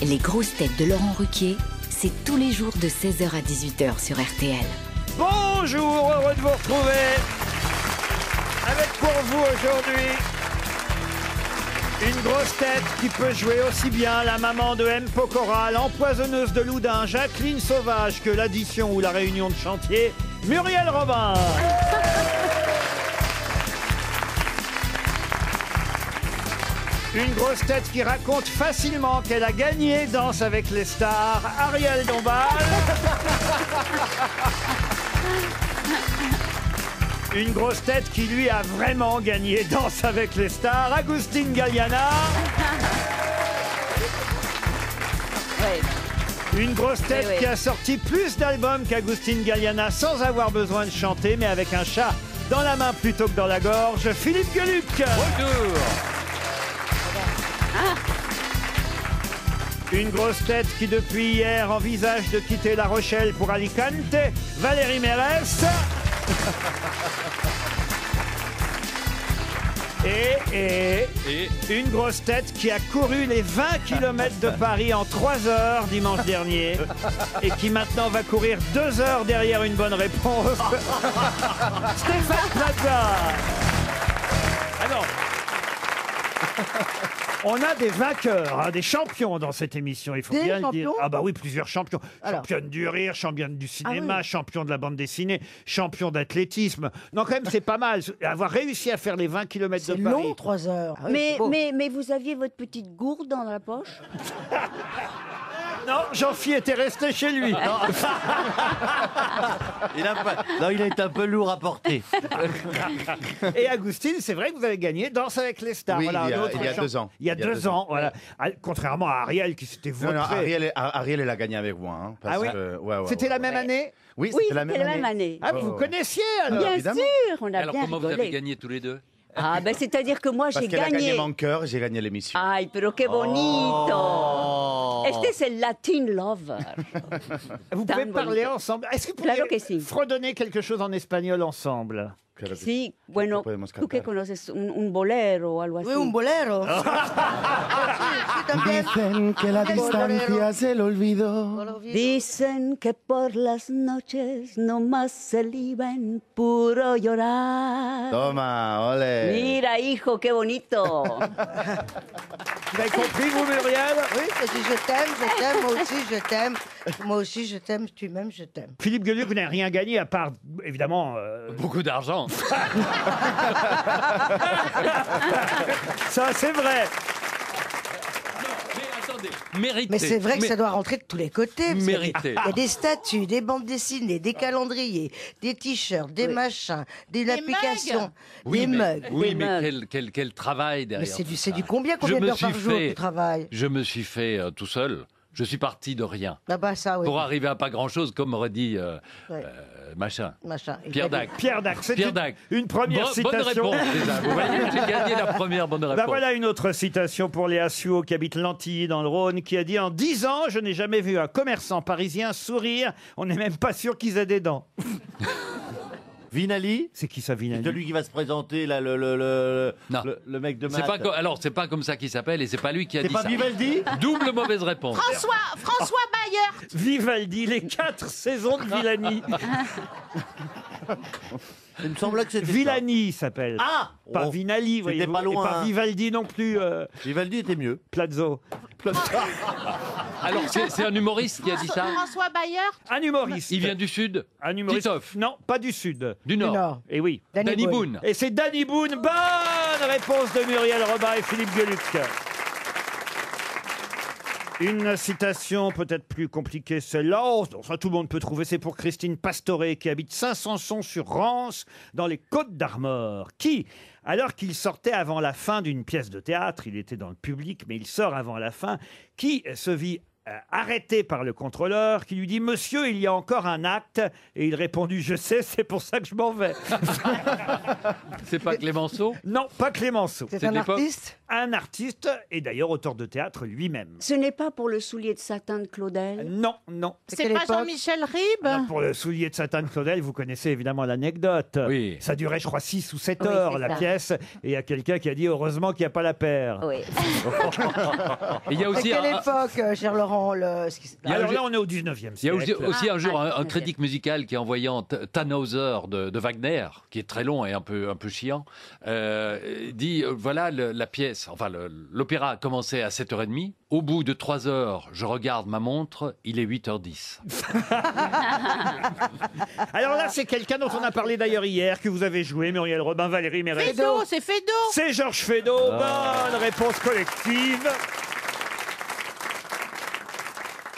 Les grosses têtes de Laurent Ruquier, c'est tous les jours de 16h à 18h sur RTL. Bonjour, heureux de vous retrouver. Avec pour vous aujourd'hui une grosse tête qui peut jouer aussi bien la maman de M. Pokora, l'empoisonneuse de Loudun, Jacqueline Sauvage que l'addition ou la réunion de chantier, Muriel Robin. Une grosse tête qui raconte facilement qu'elle a gagné Danse avec les stars, Ariel Dombal. Une grosse tête qui lui a vraiment gagné Danse avec les stars, Agustin Galliana. Une grosse tête qui a sorti plus d'albums qu'Agustin Galliana sans avoir besoin de chanter, mais avec un chat dans la main plutôt que dans la gorge, Philippe Gueluc. Bonjour. Une grosse tête qui depuis hier envisage de quitter La Rochelle pour Alicante, Valérie Mérès. Et une grosse tête qui a couru les 20 km de Paris en 3 heures dimanche dernier et qui maintenant va courir 2 heures derrière une bonne réponse. Stéphane Plaza. Alors, on a des vainqueurs, hein, des champions dans cette émission, il faut Des bien le champions dire. Ah bah oui, plusieurs champions. Alors. Championne du rire, championne du cinéma, oui. champion de la bande dessinée, champion d'athlétisme. Non, quand même, c'est pas mal. Avoir réussi à faire les 20 km de C'est Paris. long, 3 heures. Mais vous aviez votre petite gourde dans la poche? Non, Jean-Phi était resté chez lui. Il a été un peu lourd à porter. Et Agustine, c'est vrai que vous avez gagné Danse avec les stars. Oui, Voilà, il y a un autre 2 ans. Il y a 2 ans, voilà. Ah, contrairement à Ariel qui s'était Non, non, vautré. Ariel, elle a gagné avec moi. Hein, parce Ah oui que- C'était la même année? Oui, Oui, c'était la même année. Ah, vous connaissiez alors? Bien évidemment. sûr, on a Alors bien comment vous avez rigolé. gagné tous les deux? Ah, ben c'est-à-dire que moi Parce j'ai qu'elle a gagné gagné. mon cœur, j'ai gagné l'émission. Ay, pero qué bonito. Este es el Latin Lover. Vous pouvez Tan parler bonito. ensemble. Est-ce que vous Claro pouvez que sí. fredonner quelque chose en espagnol ensemble? Claro que Sí, bueno, podemos tú que cantar. conoces un bolero o algo así. Oui, un bolero. Dicen que la distancia es el olvido. Dicen que por las noches nomás se liba en puro llorar. Toma, ole. Mira, hijo, qué bonito. Vous avez compris, vous, Muriel? Oui, parce que je t'aime, moi aussi je t'aime. Moi aussi je t'aime, tu m'aimes, je t'aime. Philippe Gueluc, vous n'avez rien gagné à part, évidemment... Beaucoup d'argent. Ça, c'est vrai. Mais attendez, mérité. Mais c'est vrai que Mais- ça doit rentrer de tous les côtés. parce qu'il y a des- Mérité. Il y a des statues, des bandes dessinées, des calendriers, des t-shirts, des machins, des applications, des mugs. Oui, Des mais mugs. quel travail Mais derrière. c'est tout du ça. combien Je me d'heures par suis jour fait- tu travailles? Je me suis fait tout seul. Je suis parti de rien. Ah bah ça, oui. Pour arriver à pas grand-chose, comme aurait dit Ouais. machin. Machin. Pierre Dac. Pierre Dac, c'est Pierre Dac. une première Bonne citation. réponse, déjà. Vous voyez, j'ai gagné la première bonne réponse. Ben voilà une autre citation pour Léa Suot qui habite Lantilly dans le Rhône qui a dit « En 10 ans, je n'ai jamais vu un commerçant parisien sourire. On n'est même pas sûr qu'ils aient des dents. Vinali » C'est qui ça, Vinali? Celui qui va se présenter, là, Non. le mec de C'est maths. pas alors c'est pas comme ça qu'il s'appelle et c'est pas lui qui a C'est dit pas ça. Vivaldi Double mauvaise réponse. François Bayer. Vivaldi, les 4 saisons de Villani. Il me semblait que c'était ça. Villani il s'appelle. Ah Pas Oh, Vinali, c'était voyez-vous. pas Et loin, pas hein. Vivaldi non plus, Vivaldi était mieux. Plazzo. Alors c'est un humoriste qui a dit ça. François Bayer. Un humoriste. Il vient du sud. Un humoriste. Titoff. Non, pas du Sud. Du nord. Non. Et oui. Danny Boone. Et c'est Danny Boone. Bonne réponse de Muriel Robin et Philippe Gueluc. Une citation peut-être plus compliquée, celle-là. Oh, ça, tout le monde peut trouver. C'est pour Christine Pastoré, qui habite Saint-Sanson-sur-Rance, dans les Côtes-d'Armor, qui, alors qu'il sortait avant la fin d'une pièce de théâtre, il était dans le public, mais il sort avant la fin, qui se vit arrêté par le contrôleur qui lui dit « Monsieur, il y a encore un acte ». Et il répondit « Je sais, c'est pour ça que je m'en vais ». C'est pas Clémenceau? Non, pas Clémenceau. C'est un artiste? Un artiste, et d'ailleurs auteur de théâtre lui-même. Ce n'est pas pour le soulier de satin de Claudel? Non, non. C'est pas Jean-Michel Ribes? Non, pour le soulier de Satan Claudel, vous connaissez évidemment l'anecdote. Oui. Ça durait, je crois, 6 ou 7 Oui, heures, c'est la ça. pièce. Et il y a quelqu'un qui a dit « Heureusement qu'il n'y a pas la paire Oui. Et il y a À aussi quelle un, époque, cher Laurent Il y a Alors un- là, on est au 19e il y a siècle. aussi un jour un 19e. critique musical qui est envoyant Tannhauser de Wagner, qui est très long et un peu chiant, dit voilà la pièce, enfin l'opéra a commencé à 7h30. Au bout de 3 heures, je regarde ma montre, il est 8h10. Alors là, c'est quelqu'un dont on a parlé d'ailleurs hier, que vous avez joué, Muriel Robin, Valérie Mérès. Feydeau, c'est Feydeau. C'est Georges Feydeau. Bonne réponse collective.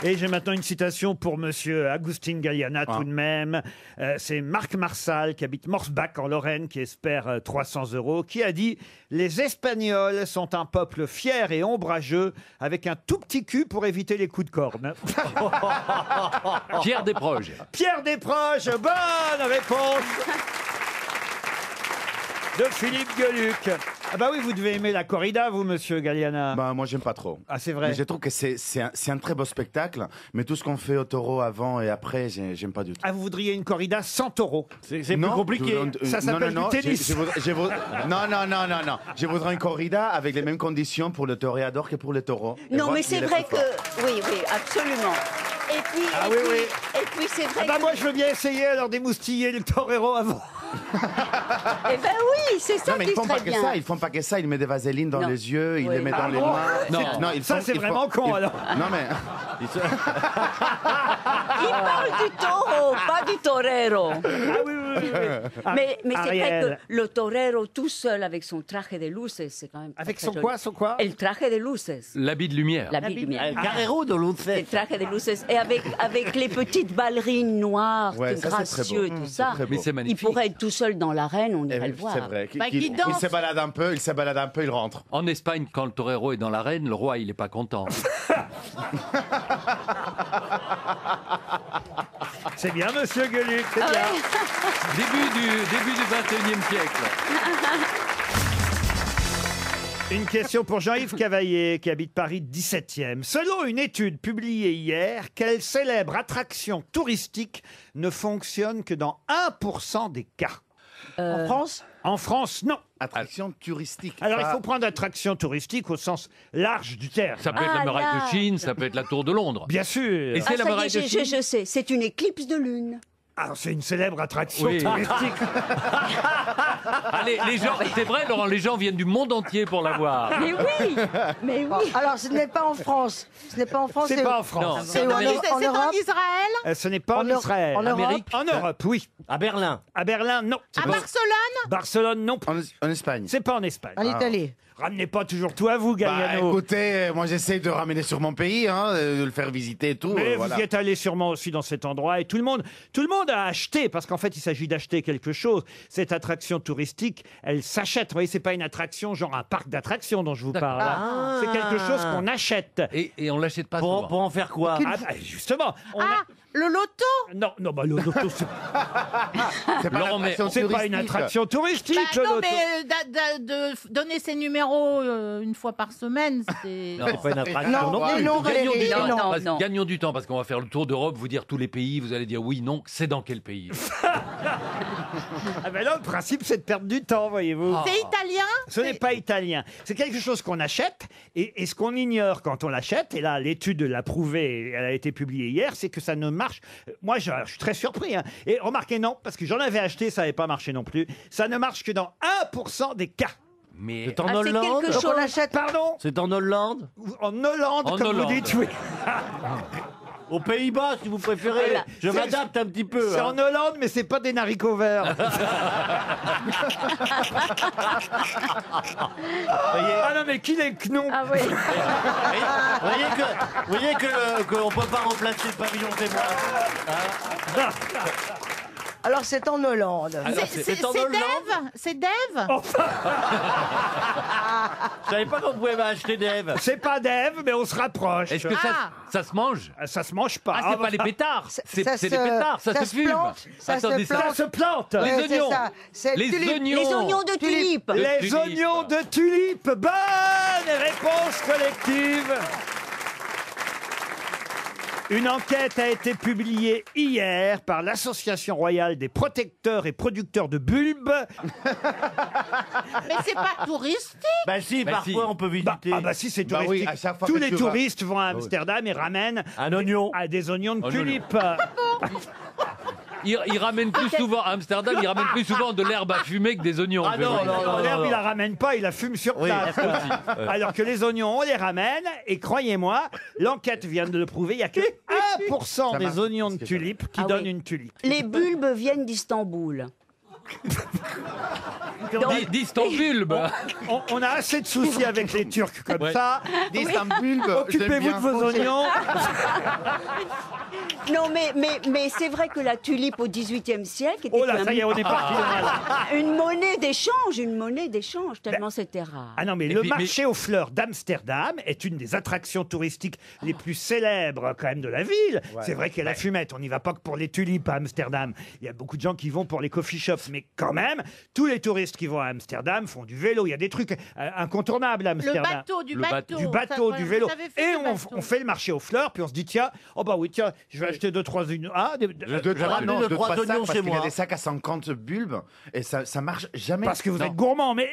Et j'ai maintenant une citation pour monsieur Agustin Galliana, tout de même. C'est Marc Marsal, qui habite Morsbach, en Lorraine, qui espère 300 €, qui a dit « Les Espagnols sont un peuple fier et ombrageux, avec un tout petit cul pour éviter les coups de corne. » Pierre Desproges. Pierre Desproges, bonne réponse de Philippe Gueluc. Ah bah oui, vous devez aimer la corrida, vous, monsieur Galliana. Bah, moi, j'aime pas trop. Ah, c'est vrai. Mais je trouve que c'est un très beau spectacle, mais tout ce qu'on fait au taureau avant et après, j'aime pas du tout. Ah, vous voudriez une corrida sans taureau? C'est plus compliqué. Ça s'appelle du tennis. Non. Je voudrais une corrida avec les mêmes conditions pour le toréador que pour le taureau. Et Non, voir mais qui c'est est le vrai plus que... fort. Oui, absolument. Et puis, Ah oui, oui. Et puis c'est vrai Ah bah que... moi, je veux bien essayer alors d'émoustiller le torero avant. Eh ben oui, c'est ça Non, mais qui ils font serait pas que bien. ça. Ils font pas que ça. Ils mettent des vaselines dans Non. les yeux, ils Oui. les mettent Ah dans les bon mains. Non. ils Ça, c'est vraiment con, alors. Non, mais. Il parle du taureau, pas du torero. Ah oui, oui, oui. Ah, Mais c'est vrai Ariel. que le torero tout seul avec son traje de luces, c'est quand même... Avec très son joli. quoi, son quoi? El traje de luces. L'habit de lumière. L'habit de lumière. Carrero de Luces. Le traje de luces. Et avec les petites ballerines noires, Ouais, ça, c'est très gracieux, beau. tout ça. très Mais beau. c'est Il magnifique. pourrait être tout seul dans l'arène, on irait le C'est voir. vrai. Bah, qui Il danse. se balade un peu, il rentre. En Espagne, quand le torero est dans l'arène, le roi, il est pas content. C'est bien, monsieur Gueluc, c'est Ah bien. ouais. Début du 21e siècle. Une question pour Jean-Yves Cavaillé, qui habite Paris 17e. Selon une étude publiée hier, quelle célèbre attraction touristique ne fonctionne que dans 1% des cas? En France? En France, non. Attraction touristique. Alors, il Pas- faut prendre attraction touristique au sens large du terme. Ça peut être la Ah, muraille là. de Chine, ça peut être la tour de Londres. Bien sûr. Et c'est la ça y muraille est, de Chine. je sais, c'est une éclipse de lune. Alors, c'est une célèbre attraction Oui. touristique. Allez, les gens, c'est vrai, Laurent, les gens viennent du monde entier pour la voir. Mais oui, mais Bon, oui. alors, ce n'est pas en France. Ce n'est pas en France. C'est pas en Non, France. C'est en Amérique. En C'est en Europe? Israël? Ce n'est pas en En Europe. Israël. En Europe. Amérique. En Europe, oui. À Berlin. À Berlin, non. À Barcelone? Barcelone, non. En Espagne. C'est pas en Espagne. En Italie. Ramenez pas toujours tout à vous, Bah, Galliano. écoutez, moi j'essaie de ramener sur mon pays, de le faire visiter et tout. Mais voilà. vous y êtes allé sûrement aussi dans cet endroit et tout le monde a acheté, parce qu'en fait il s'agit d'acheter quelque chose. Cette attraction touristique, elle s'achète. Vous voyez, c'est pas une attraction genre un parc d'attractions dont je vous parle. Ah. C'est quelque chose qu'on achète. Et on l'achète pas souvent. Pour en faire quoi? Ah, bah, justement. Ah, le loto? Non, bah, le loto, C'est pas Laurent, l'attraction c'est pas une touristique. attraction touristique, Bah, le non, loto. mais de donner ses numéros une fois par semaine, c'est... Non, c'est pas une attraction Non, non mais plus. non, Gagnons Valérie, du temps, non. parce- non. gagnons du temps parce qu'on va faire le tour d'Europe, vous dire tous les pays, vous allez dire oui, non, c'est dans quel pays? Ah ben là, le principe, c'est de perdre du temps, voyez-vous. C'est italien? Ce n'est pas italien. C'est quelque chose qu'on achète et ce qu'on ignore quand on l'achète, et là l'étude l'a prouvé, et elle a été publiée hier, c'est que ça ne marche. Moi je suis très surpris. Hein. Et remarquez non, parce que j'en avais acheté, ça n'avait pas marché non plus. Ça ne marche que dans 1% des cas. Mais C'est en Ah, c'est Hollande. quelque Donc chose. on achète. Pardon? C'est en Hollande. En Hollande, En comme Hollande. vous dites, oui. Aux Pays-Bas, si vous préférez. Voilà. Je m'adapte un petit peu. C'est hein. en Hollande, mais c'est pas des haricots verts. Ah non, mais qu'il est que non. Ah oui. Vous voyez qu'on ne peut pas remplacer le pavillon témoin. Alors, c'est en Hollande. alors, c'est en Hollande. Dave? C'est Dave? Je savais pas qu'on pouvait acheter d'Ève. C'est pas d'Ève, mais on se rapproche. Est-ce que ça se mange? Ça se mange pas. Ah, c'est pas les pétards. C'est ça des se- pétards, ça se fume. plante, ça se Attendez, plante. Ça se plante. Ouais, Les c'est oignons. ça. C'est Les tulipe. oignons. Les oignons de tulipe. Les tulipe. oignons de tulipe. Bonne réponse collective. Une enquête a été publiée hier par l'Association royale des protecteurs et producteurs de bulbes. Mais c'est pas touristique. Bah si, Bah, parfois si. on peut visiter. Si, c'est Bah oui, touristique. à chaque fois Tous que les tu vas- touristes vont à Amsterdam et ramènent Un oignon. des oignons de Un tulipe. Il ramène plus souvent à Amsterdam, il ramène plus souvent de l'herbe à fumer que des oignons. Ah non, non, non. L'herbe, il la ramène pas, il la fume sur Oui, place. Alors que les oignons, on les ramène. Et croyez-moi, l'enquête vient de le prouver, il n'y a que 1% des marche, oignons de ce que tulipe qui Ah donnent oui. une tulipe. Les bulbes viennent d'Istanbul. D'Istanbul. On a assez de soucis avec les Turcs comme Ouais. ça. d'Istanbul, Occupez-vous de vos oignons. Non, mais c'est vrai que la tulipe au XVIIIe siècle était Oh là, ça y est, on est parti de mal. une monnaie d'échange, tellement c'était rare. Ah non, mais Et le puis- marché aux fleurs d'Amsterdam est une des attractions touristiques les plus célèbres quand même de la ville. C'est vrai qu'il y a la fumette, on n'y va pas que pour les tulipes à Amsterdam. Il y a beaucoup de gens qui vont pour les coffee shops, mais quand même, tous les touristes qui vont à Amsterdam font du vélo. Il y a des trucs incontournables à Le Amsterdam. bateau, du Le bateau. Du bateau, Ça, du vous vélo. avez fait Et le bateau. on fait le marché aux fleurs, puis on se dit, tiens, oh bah oui, tiens, je vais acheter deux, trois oignons. J'ai ramené deux, trois sacs, oignons parce chez qu'il y a moi. des sacs à 50 bulbes et ça marche jamais. parce que vous Non. êtes gourmand, mais...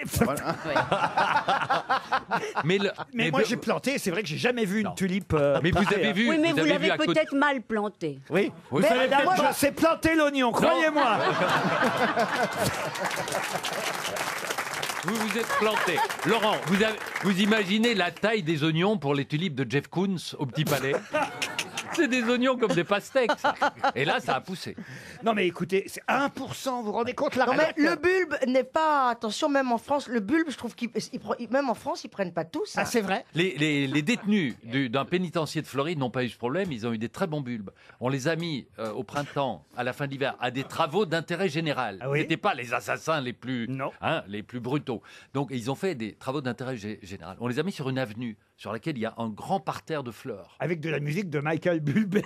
Mais mais moi, j'ai planté, c'est vrai que j'ai jamais vu une tulipe. Mais vous avez vu, Oui, mais vous avez vu l'avez à côté. peut-être mal planté. Oui. Vous Mais savez moi, peut-être je sais planter l'oignon, croyez-moi. Vous vous êtes planté. Laurent, vous imaginez la taille des oignons pour les tulipes de Jeff Koons au Petit Palais? C'est des oignons comme des pastèques. Ça. Et là, ça a poussé. Non, mais écoutez, c'est 1%, vous vous rendez compte la Non, mais raquette le bulbe n'est pas. Attention, même en France, le bulbe, je trouve même en France, ils prennent pas tout ça. Ah, c'est vrai. Les détenus d'un pénitencier de Floride n'ont pas eu ce problème. Ils ont eu des très bons bulbes. On les a mis au printemps, à la fin de l'hiver, à des travaux d'intérêt général. Ah oui. Ils n'étaient pas les assassins les plus, Non. les plus brutaux. Donc, ils ont fait des travaux d'intérêt général. On les a mis sur une avenue sur laquelle il y a un grand parterre de fleurs. Avec de la musique de Michael Bublé.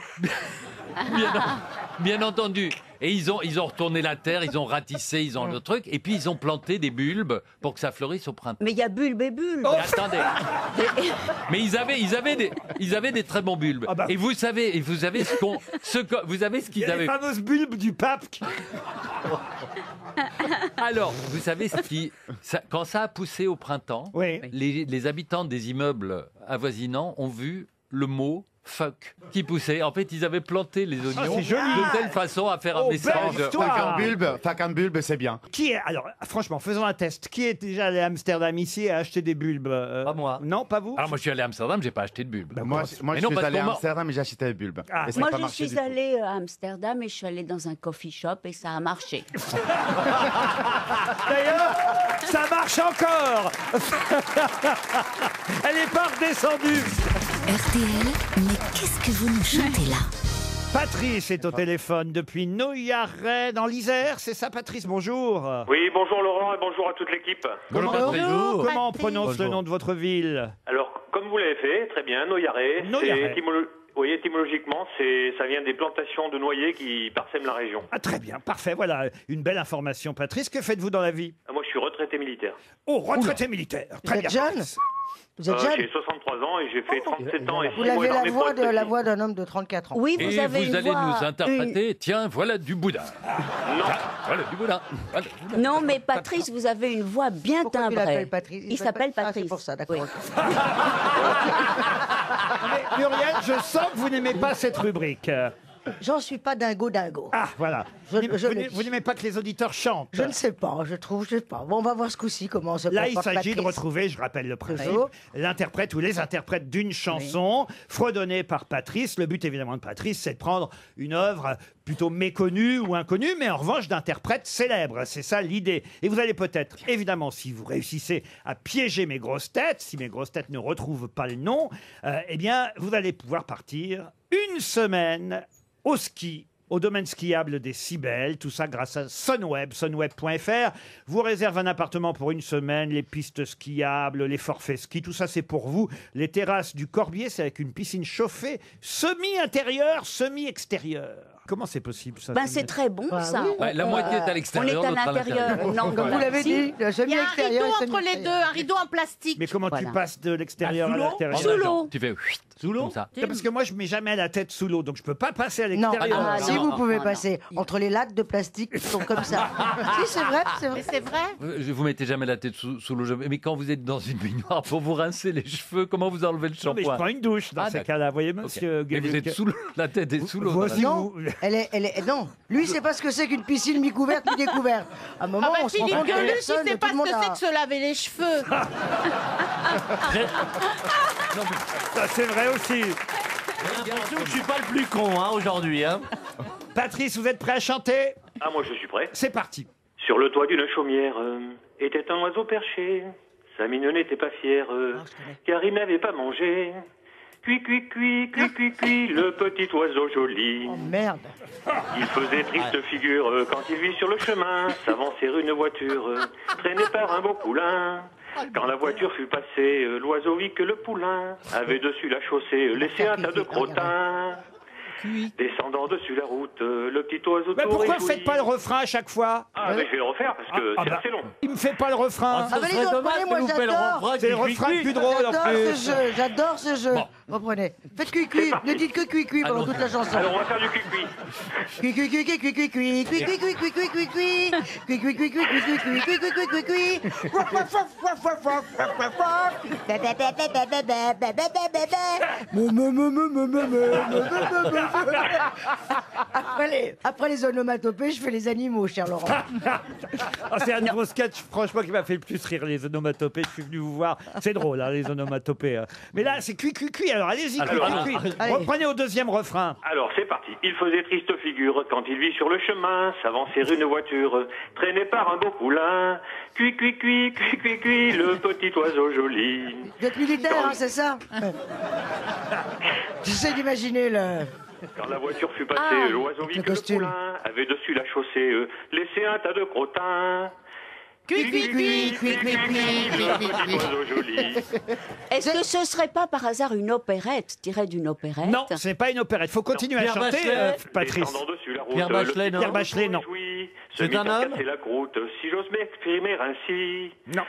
Bien entendu. Et ils ont retourné la terre, ils ont ratissé, ils ont le truc, et puis ils ont planté des bulbes pour que ça fleurisse au printemps. Mais il y a bulbe et bulbe. Mais attendez. Mais ils avaient des très bons bulbes. Ah bah. Et vous savez vous savez ce Il y qu'ils a les avaient. fameuses bulbes du pape. Alors, vous savez quand ça a poussé au printemps, Oui. les habitants des immeubles avoisinants ont vu le mot fuck qui poussait. En fait, ils avaient planté les oignons c'est joli. de telle façon à faire un Oh, message. belle histoire. Fac en bulbe, c'est bien. Qui est, alors, franchement, faisons un test. Qui est déjà allé à Amsterdam ici et a acheté des bulbes Pas moi. Non, pas vous Alors moi je suis allé à Amsterdam, j'ai pas acheté de bulbes. Moi, Mais je non, suis parce allé qu'on à m'a- Amsterdam et j'ai acheté des bulbes. Ah. Et ça n'a Moi, pas je marché suis du tout. allée à Amsterdam et je suis allée dans un coffee shop et ça a marché. D'ailleurs, ça marche encore. Elle est pas redescendue. RTL, mais qu'est-ce que vous nous chantez là? Patrice est au téléphone depuis Noyaret dans l'Isère. C'est ça, Patrice, bonjour. Oui, bonjour Laurent et bonjour à toute l'équipe. Bonjour, Patrick. Comment on Patrice. prononce le nom de votre ville? Alors, comme vous l'avez fait, très bien, Noyaret. Noyaret. Oui, étymologiquement, ça vient des plantations de noyers qui parsèment la région. Ah, très bien, parfait. Voilà, une belle information, Patrice. Que faites-vous dans la vie? Moi, je suis retraité militaire. Oh, retraité militaire. Très Vous bien. êtes jeune Patrice. Vous êtes jeune J'ai 63 ans et j'ai fait 37 ans et 6 Vous mois avez dans la mes voix, postes. la voix d'un homme de 34 ans. Oui, vous Et avez vous une allez voix, nous interpréter, tiens, voilà du boudin. Non, Voilà du boudin. Voilà du boudin. Non, mais Patrice, vous avez une voix bien Pourquoi tu timbrée. l'appelles Patrice Il s'appelle Ah, Patrice. c'est pour ça, d'accord. Oui. ok. Mais, Muriel, je sens que vous n'aimez pas cette rubrique. J'en suis pas dingo. Ah, voilà. Je Vous n'aimez pas que les auditeurs chantent. Je ne sais pas, je sais pas. Bon, on va voir ce coup-ci comment se Là, il comporte s'agit de Patrice. retrouver, je rappelle le principe, Toujours. l'interprète ou les interprètes d'une chanson fredonnée par Patrice. Le but, évidemment, de Patrice, c'est de prendre une œuvre plutôt méconnue ou inconnue, mais en revanche d'interprètes célèbres. C'est ça l'idée. Et vous allez peut-être, évidemment, si vous réussissez à piéger mes grosses têtes, si mes grosses têtes ne retrouvent pas le nom, eh bien, vous allez pouvoir partir une semaine au ski au domaine skiable des Cybèles. Tout ça grâce à Sunweb, sunweb.fr. Vous réserve un appartement pour une semaine, les pistes skiables, les forfaits ski, tout ça c'est pour vous. Les terrasses du Corbier, c'est avec une piscine chauffée, semi-intérieure, semi-extérieure. Comment c'est possible ça? Ben, c'est très bon, ça. Ouais, la moitié est à On l'extérieur, est à l'autre à l'intérieur. l'intérieur. Non, Comme vous l'avez dit, le Il y a un semi-extérieur rideau et entre les semi-extérieur. deux, un rideau en plastique. Mais comment tu passes de l'extérieur à l'intérieur? Sous l'eau. Tu fais Sous l'eau comme ça. Non, parce que moi je mets jamais la tête sous l'eau, donc je peux pas passer à Non, l'extérieur. Ah, si non, vous non, pouvez non, passer entre les lattes de plastique qui sont comme ça. Si, c'est vrai, c'est Mais vrai. c'est vrai. Vous mettez jamais la tête sous l'eau. Mais quand vous êtes dans une baignoire pour vous rincer les cheveux, comment vous enlevez le Non, mais je shampoing? prends une douche dans Ah, ces d'accord. cas-là. Vous voyez, Ok. monsieur Mais vous Gueluc. êtes sous l'eau, la tête est sous l'eau. Vous dans la- aussi, Non, vous- non. Lui, c'est pas ce que c'est qu'une piscine mi-couverte, mi-découverte. À un moment, Ah bah on se rend Philippe compte que Gueluc, il personne, sait tout pas le ce monde que c'est a... que se laver les cheveux. Ça, c'est vrai aussi. J'ai l'impression que je suis pas le plus con aujourd'hui. Hein. Patrice, vous êtes prêt à chanter? Ah, moi je suis prêt. C'est parti. Sur le toit d'une chaumière était un oiseau perché. Sa mine n'était pas fière, car il n'avait pas mangé. Cui, cui, cui, cui, cui, cui, le petit oiseau joli. Oh merde. Il faisait triste figure quand il vit sur le chemin s'avancer une voiture traînée par un beau poulain. Quand la voiture fut passée, l'oiseau vit que le poulain avait dessus la chaussée laissé un tas de crottins. Descendant dessus la route, le petit oiseau Mais tout pourquoi réjoui. faites pas le refrain à chaque fois? Ah, mais je vais le refaire parce que c'est assez long. Il me fait pas le refrain. Ah, mais les reprenez, moi j'adore. C'est le refrain le plus drôle en J'adore plus. ce jeu, j'adore ce jeu. Reprenez. Faites cuicui, ne dites que cuicui pendant toute la chanson. Alors on va faire du cuicui. Cuicui, cuicui, cuicui, cuicui, cuicui, cuicui, cuicui, cuicui, cuicui, cuicui, cuicui, cuicui, cuicui, cuicui. Après les onomatopées, je fais les animaux, cher Laurent. Ah, c'est un de vos sketchs, franchement, qui m'a fait le plus rire, les onomatopées. Je suis venu vous voir. C'est drôle, hein, les onomatopées. Hein. Mais là, c'est cui, cui, cui. Alors, allez-y, cui, Alors, cui, cui. allez. Reprenez au deuxième refrain. Alors c'est parti. Il faisait triste figure quand il vit sur le chemin s'avancer une voiture traînée par un beau poulain. Cui, cui, cui, cui, cui, cui, le petit oiseau joli. Vous êtes militaire, hein, c'est ça? J'essaie d'imaginer le... Quand la voiture fut passée, l'oiseau vit le que le costume. poulain avait dessus la chaussée laissé un tas de crottins. Cui, cui, cui, cui, cui, cui, Le petit oiseau joli. Est-ce que ce serait pas par hasard une opérette, tirée d'une opérette? Non, c'est pas une opérette. Il faut continuer à Pierre chanter, Bachelet. Patrice. Descendant dessus la route, Pierre Bachelet, le non. petit Pierre Bachelet, non. oiseau réjoui, se C'est mit un à homme casser la croûte, si j'ose m'exprimer ainsi. Non.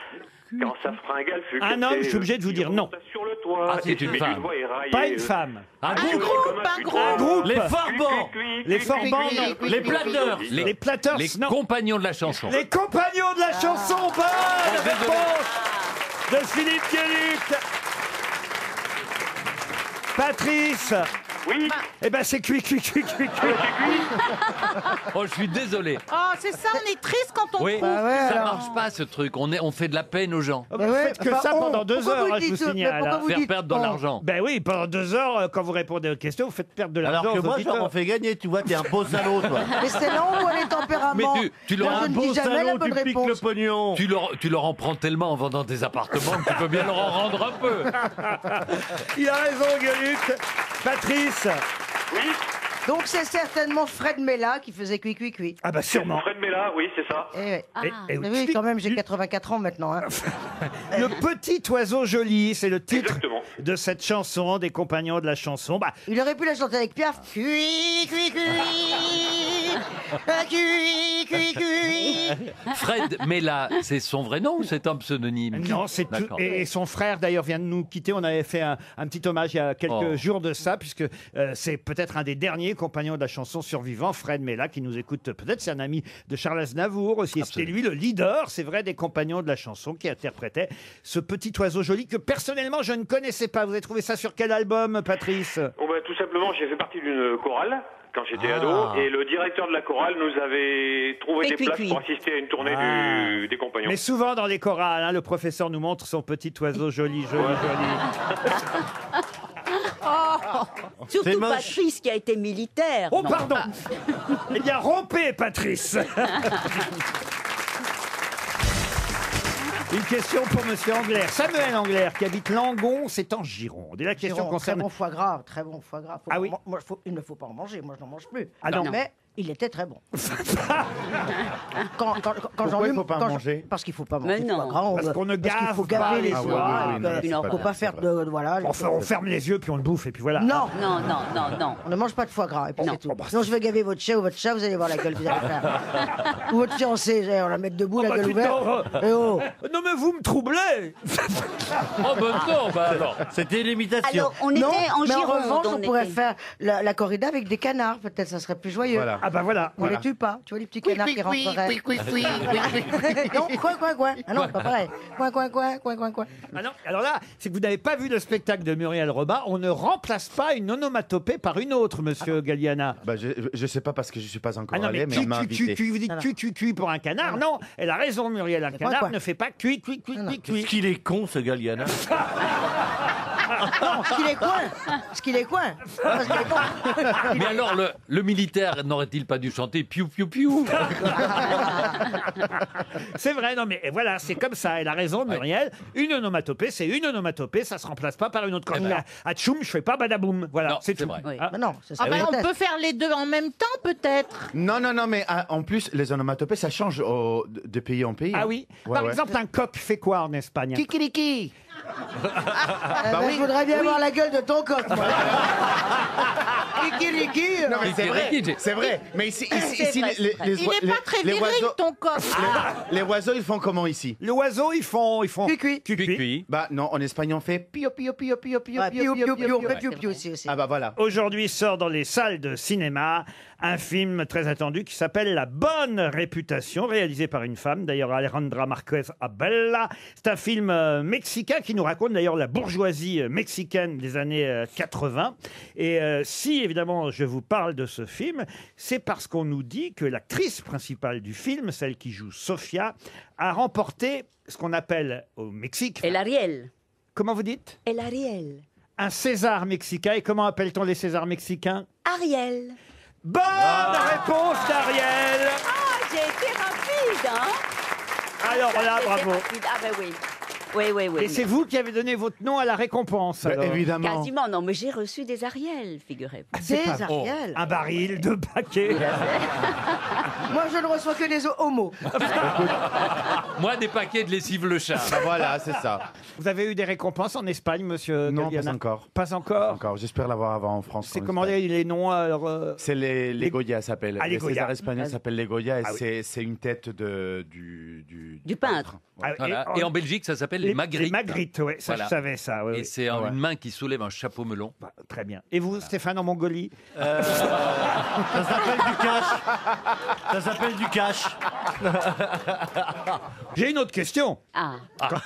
Quand sa fringale fut Un cassée, homme, je suis obligé de vous il dire non. remonta sur le toit, Ah, c'est et une mit femme. voix éraillée, Pas une femme. Un sourire groupe. comme un putain. groupe. Un groupe. Les Cui, Forbans. cui, cui, Les cui, Forbans, cui, non. cui, cui, Les cui, Platters. cui, Les Platters, Les non. compagnons de la chanson. Les compagnons de la chanson. Bonne désolé. réponse de Philippe Gueluc. Patrice. Oui, Eh ben, c'est cui, cui, cui, cui, cui. Oh, je suis désolé. Oh, c'est ça, on est triste quand on Oui, trouve. Bah ouais, ça alors. marche pas ce truc. On fait de la peine aux gens. Vous Bah ouais, faites que enfin, ça pendant 2 pourquoi heures, vous hein, je vous dites ça? Mais signale. pourquoi hein. vous Faire dites perdre de on l'argent. Ben oui, pendant 2 heures, quand vous répondez aux questions, vous faites perdre de l'argent Alors que aux moi, auditeurs. j'en fais gagner. Tu vois, t'es un beau salaud, toi. Mais c'est là où elle est tempérament. Mais tu leur Moi, as je un ne beau dis jamais la salaud, bonne tu piques le réponse. pognon. Tu leur en prends tellement en vendant des appartements que tu peux bien leur en rendre un peu. Il a raison, Gueluc. Patrice. oui. Donc c'est certainement Fred Mella qui faisait cui cui cui. Ah bah sûrement. Fred Mella, oui, c'est ça. Eh ouais. Et Mais oui, quand même, j'ai 84 ans maintenant. Hein. Le petit oiseau joli, c'est le titre Exactement. de cette chanson des compagnons de la chanson. Bah, Il aurait pu la chanter avec Piaf. Cui cui cui. Cui cui cui. Fred Mella, c'est son vrai nom ou c'est un pseudonyme? non, c'est tout. D'accord. Et son frère d'ailleurs vient de nous quitter. On avait fait un petit hommage il y a quelques Oh. jours de ça, puisque c'est peut-être un des derniers compagnons de la chanson survivant, Fred Mella, qui nous écoute peut-être. C'est un ami de Charles Aznavour aussi. Et c'était Absolument. lui le leader, c'est vrai, des compagnons de la chanson qui interprétait ce petit oiseau joli que personnellement je ne connaissais pas. Vous avez trouvé ça sur quel album, Patrice? Bon, bah, tout simplement, j'ai fait partie d'une chorale quand j'étais ado, et le directeur de la chorale nous avait trouvé des places pour assister à une tournée des compagnons. Mais souvent dans les chorales, hein, le professeur nous montre son petit oiseau joli, joli, joli. Surtout moche. Patrice qui a été militaire. Oh, Non. pardon. Eh bien, rompez, Patrice. Une question pour Monsieur Anglaire. Samuel Anglaire, qui habite Langon, c'est en Gironde. Et la question Gironde, concerne... Très bon foie gras, très bon foie gras. Ah oui. Il ne faut pas en manger, moi je n'en mange plus. Ah non. Mais il était très bon. Quand Pourquoi il ne faut pas en manger? Parce qu'il ne faut pas Mais manger de non. foie gras. Parce qu'on ne Parce qu'il gave faut pas gaver les les foies. oies. Oui, non, Il c'est ne pas faut vrai, pas c'est faire vrai. de... Voilà. Enfin, on ferme les yeux, puis on le bouffe, et puis voilà. Non, Non, non, non, non. on ne mange pas de foie gras, et puis Non. c'est tout. Sinon je vais gaver votre chien ou votre chat, vous allez voir la gueule que vous allez faire. Ou votre fiancé, on va la mettre debout, la bah, gueule dis ouverte. donc, Et oh. Non mais vous me troublez. Oh, ben non, bah alors. C'était l'imitation. Alors, on était Non, en mais en Gironde. revanche, on pourrait était. faire la corrida avec des canards, peut-être, ça serait plus joyeux. Voilà. Ah bah voilà. On les tue pas, tu vois les petits canards qui rentreraient. Non, quoi. Ah non, pas pareil. Quoi. Ah non, alors là, c'est que vous n'avez pas vu le spectacle de Muriel Robin. On ne remplace pas une onomatopée par une autre, Monsieur Galliana. Bah, je sais pas parce que je suis pas encore Ah non, allé, mais mais on m'a invité. vous dites cui pour un canard. Non, elle a raison, Muriel. Un canard quoi. ne fait pas cui. Est-ce qu'il est con, ce Galliana? Non, ce qu'il est coin. Parce qu'il est con. Mais alors, le militaire n'aurait-il pas dû chanter piou piou piou? C'est vrai, non mais voilà, c'est comme ça. Elle a raison, Muriel. Une onomatopée, c'est une onomatopée. Ça se remplace pas par une autre. Comme Atchoum, je fais pas badaboum. Voilà, Non, c'est c'est tout. vrai. Oui. Ah, Mais non, c'est Ah ça. ben, on peut faire les deux en même temps, peut-être. Non, mais en plus, les onomatopées, ça change de pays en pays. Ah hein. oui. Ouais, Par ouais. exemple, un coq fait quoi en Espagne? Kikiriki. Bah oui. Je voudrais bien voir la gueule de ton coq, moi. Kikiriki. Non, mais c'est vrai, Kikiriki, c'est vrai. Mais ici, C'est vrai, c'est vrai. Il n'est pas très viril, ton coq. les oiseaux, ils font comment ici? L'oiseau, ils font Cuicui. cuicui. Bah non, en Espagne, on fait pio pio pio pio pio Ouais, pio piou, pio piou, piou, pio. on fait piou, piou aussi. Ah bah voilà. Aujourd'hui sort dans les salles de cinéma un film très attendu qui s'appelle La Bonne Réputation, réalisé par une femme, d'ailleurs Alejandra Marquez Abella. C'est un film mexicain qui nous raconte d'ailleurs la bourgeoisie mexicaine des années 80. Et si évidemment je vous parle de ce film, c'est parce qu'on nous dit que l'actrice principale du film, celle qui joue Sofia, a remporté ce qu'on appelle au Mexique... El Ariel. Comment vous dites? El Ariel. Un César mexicain. Et comment appelle-t-on les Césars mexicains? Ariel. Bonne réponse d'Ariel. Ah, j'ai été rapide, hein? Alors là, J'ai été bravo. rapide. Ah ben oui. Oui. Et c'est vous qui avez donné votre nom à la récompense. Bah, alors. évidemment. Quasiment, non, mais j'ai reçu des Ariel, figurez-vous. Ah, c'est Des pas- Ariel. Un baril, deux paquets. Moi, je ne reçois que des homos. Moi, des paquets de lessive le chat. Bah voilà, c'est ça. Vous avez eu des récompenses en Espagne, monsieur Non, Galliana? pas encore. Pas encore. Encore, j'espère l'avoir avant en France. C'est en comment Espagne. les noms alors C'est les Goya s'appellent. Ah, les les Goya. Césars espagnols s'appellent les Goya et Ah oui. c'est une tête Du peintre. Ah, Voilà. Et en Belgique, ça s'appelle les Magritte. Les Magritte, oui, ça Voilà. je savais ça. oui, Et oui. c'est Ouais. une main qui soulève un chapeau melon. Bah, très bien. Et vous, Stéphane, en Mongolie? Ça s'appelle du cash. Ça s'appelle du cash. J'ai une autre question. Ah.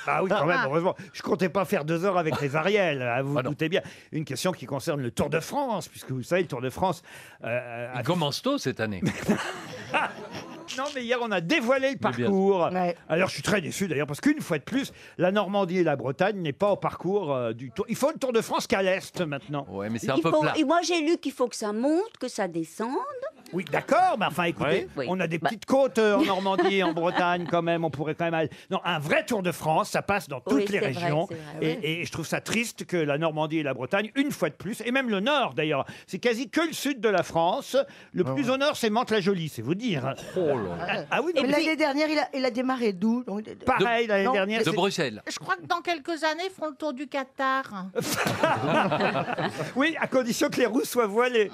Ah oui, quand même, heureusement. Je comptais pas faire 2 heures avec les Ariel, hein, vous vous Ah non. doutez bien. Une question qui concerne le Tour de France, puisque vous savez, le Tour de France... Il commence tôt cette année. Non, mais hier, on a dévoilé le bien parcours. Ouais. Alors, je suis très déçu, d'ailleurs, parce qu'une fois de plus, la Normandie et la Bretagne n'est pas au parcours du Tour. Il faut le Tour de France qu'à l'Est, maintenant. Ouais, mais c'est un Il peu faut- plat. et moi, j'ai lu qu'il faut que ça monte, que ça descende. Oui, d'accord, mais enfin, écoutez, Ouais. Oui. on a des Bah. petites côtes en Normandie et en Bretagne, quand même. On pourrait quand même aller... Non, un vrai Tour de France, ça passe dans toutes Oui, les c'est vrai, régions. c'est vrai, Et je trouve ça triste que la Normandie et la Bretagne, une fois de plus, et même le Nord, d'ailleurs, c'est quasi que le sud de la France. Le plus au Nord, c'est Mantes-la-Jolie, c'est vous dire. Ah oui, non, Mais mais l'année dernière, il a démarré d'où? Donc, pareil, l'année Non, dernière. De Bruxelles. Je crois que dans quelques années, ils feront le tour du Qatar. Oui, à condition que les roues soient voilées.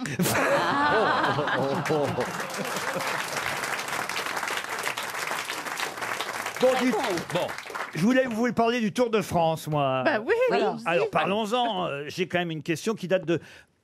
Bon, dites, Bon, je voulais vous parler du Tour de France, moi. Bah oui, Oui. allons-y. Alors parlons-en. J'ai quand même une question qui date de...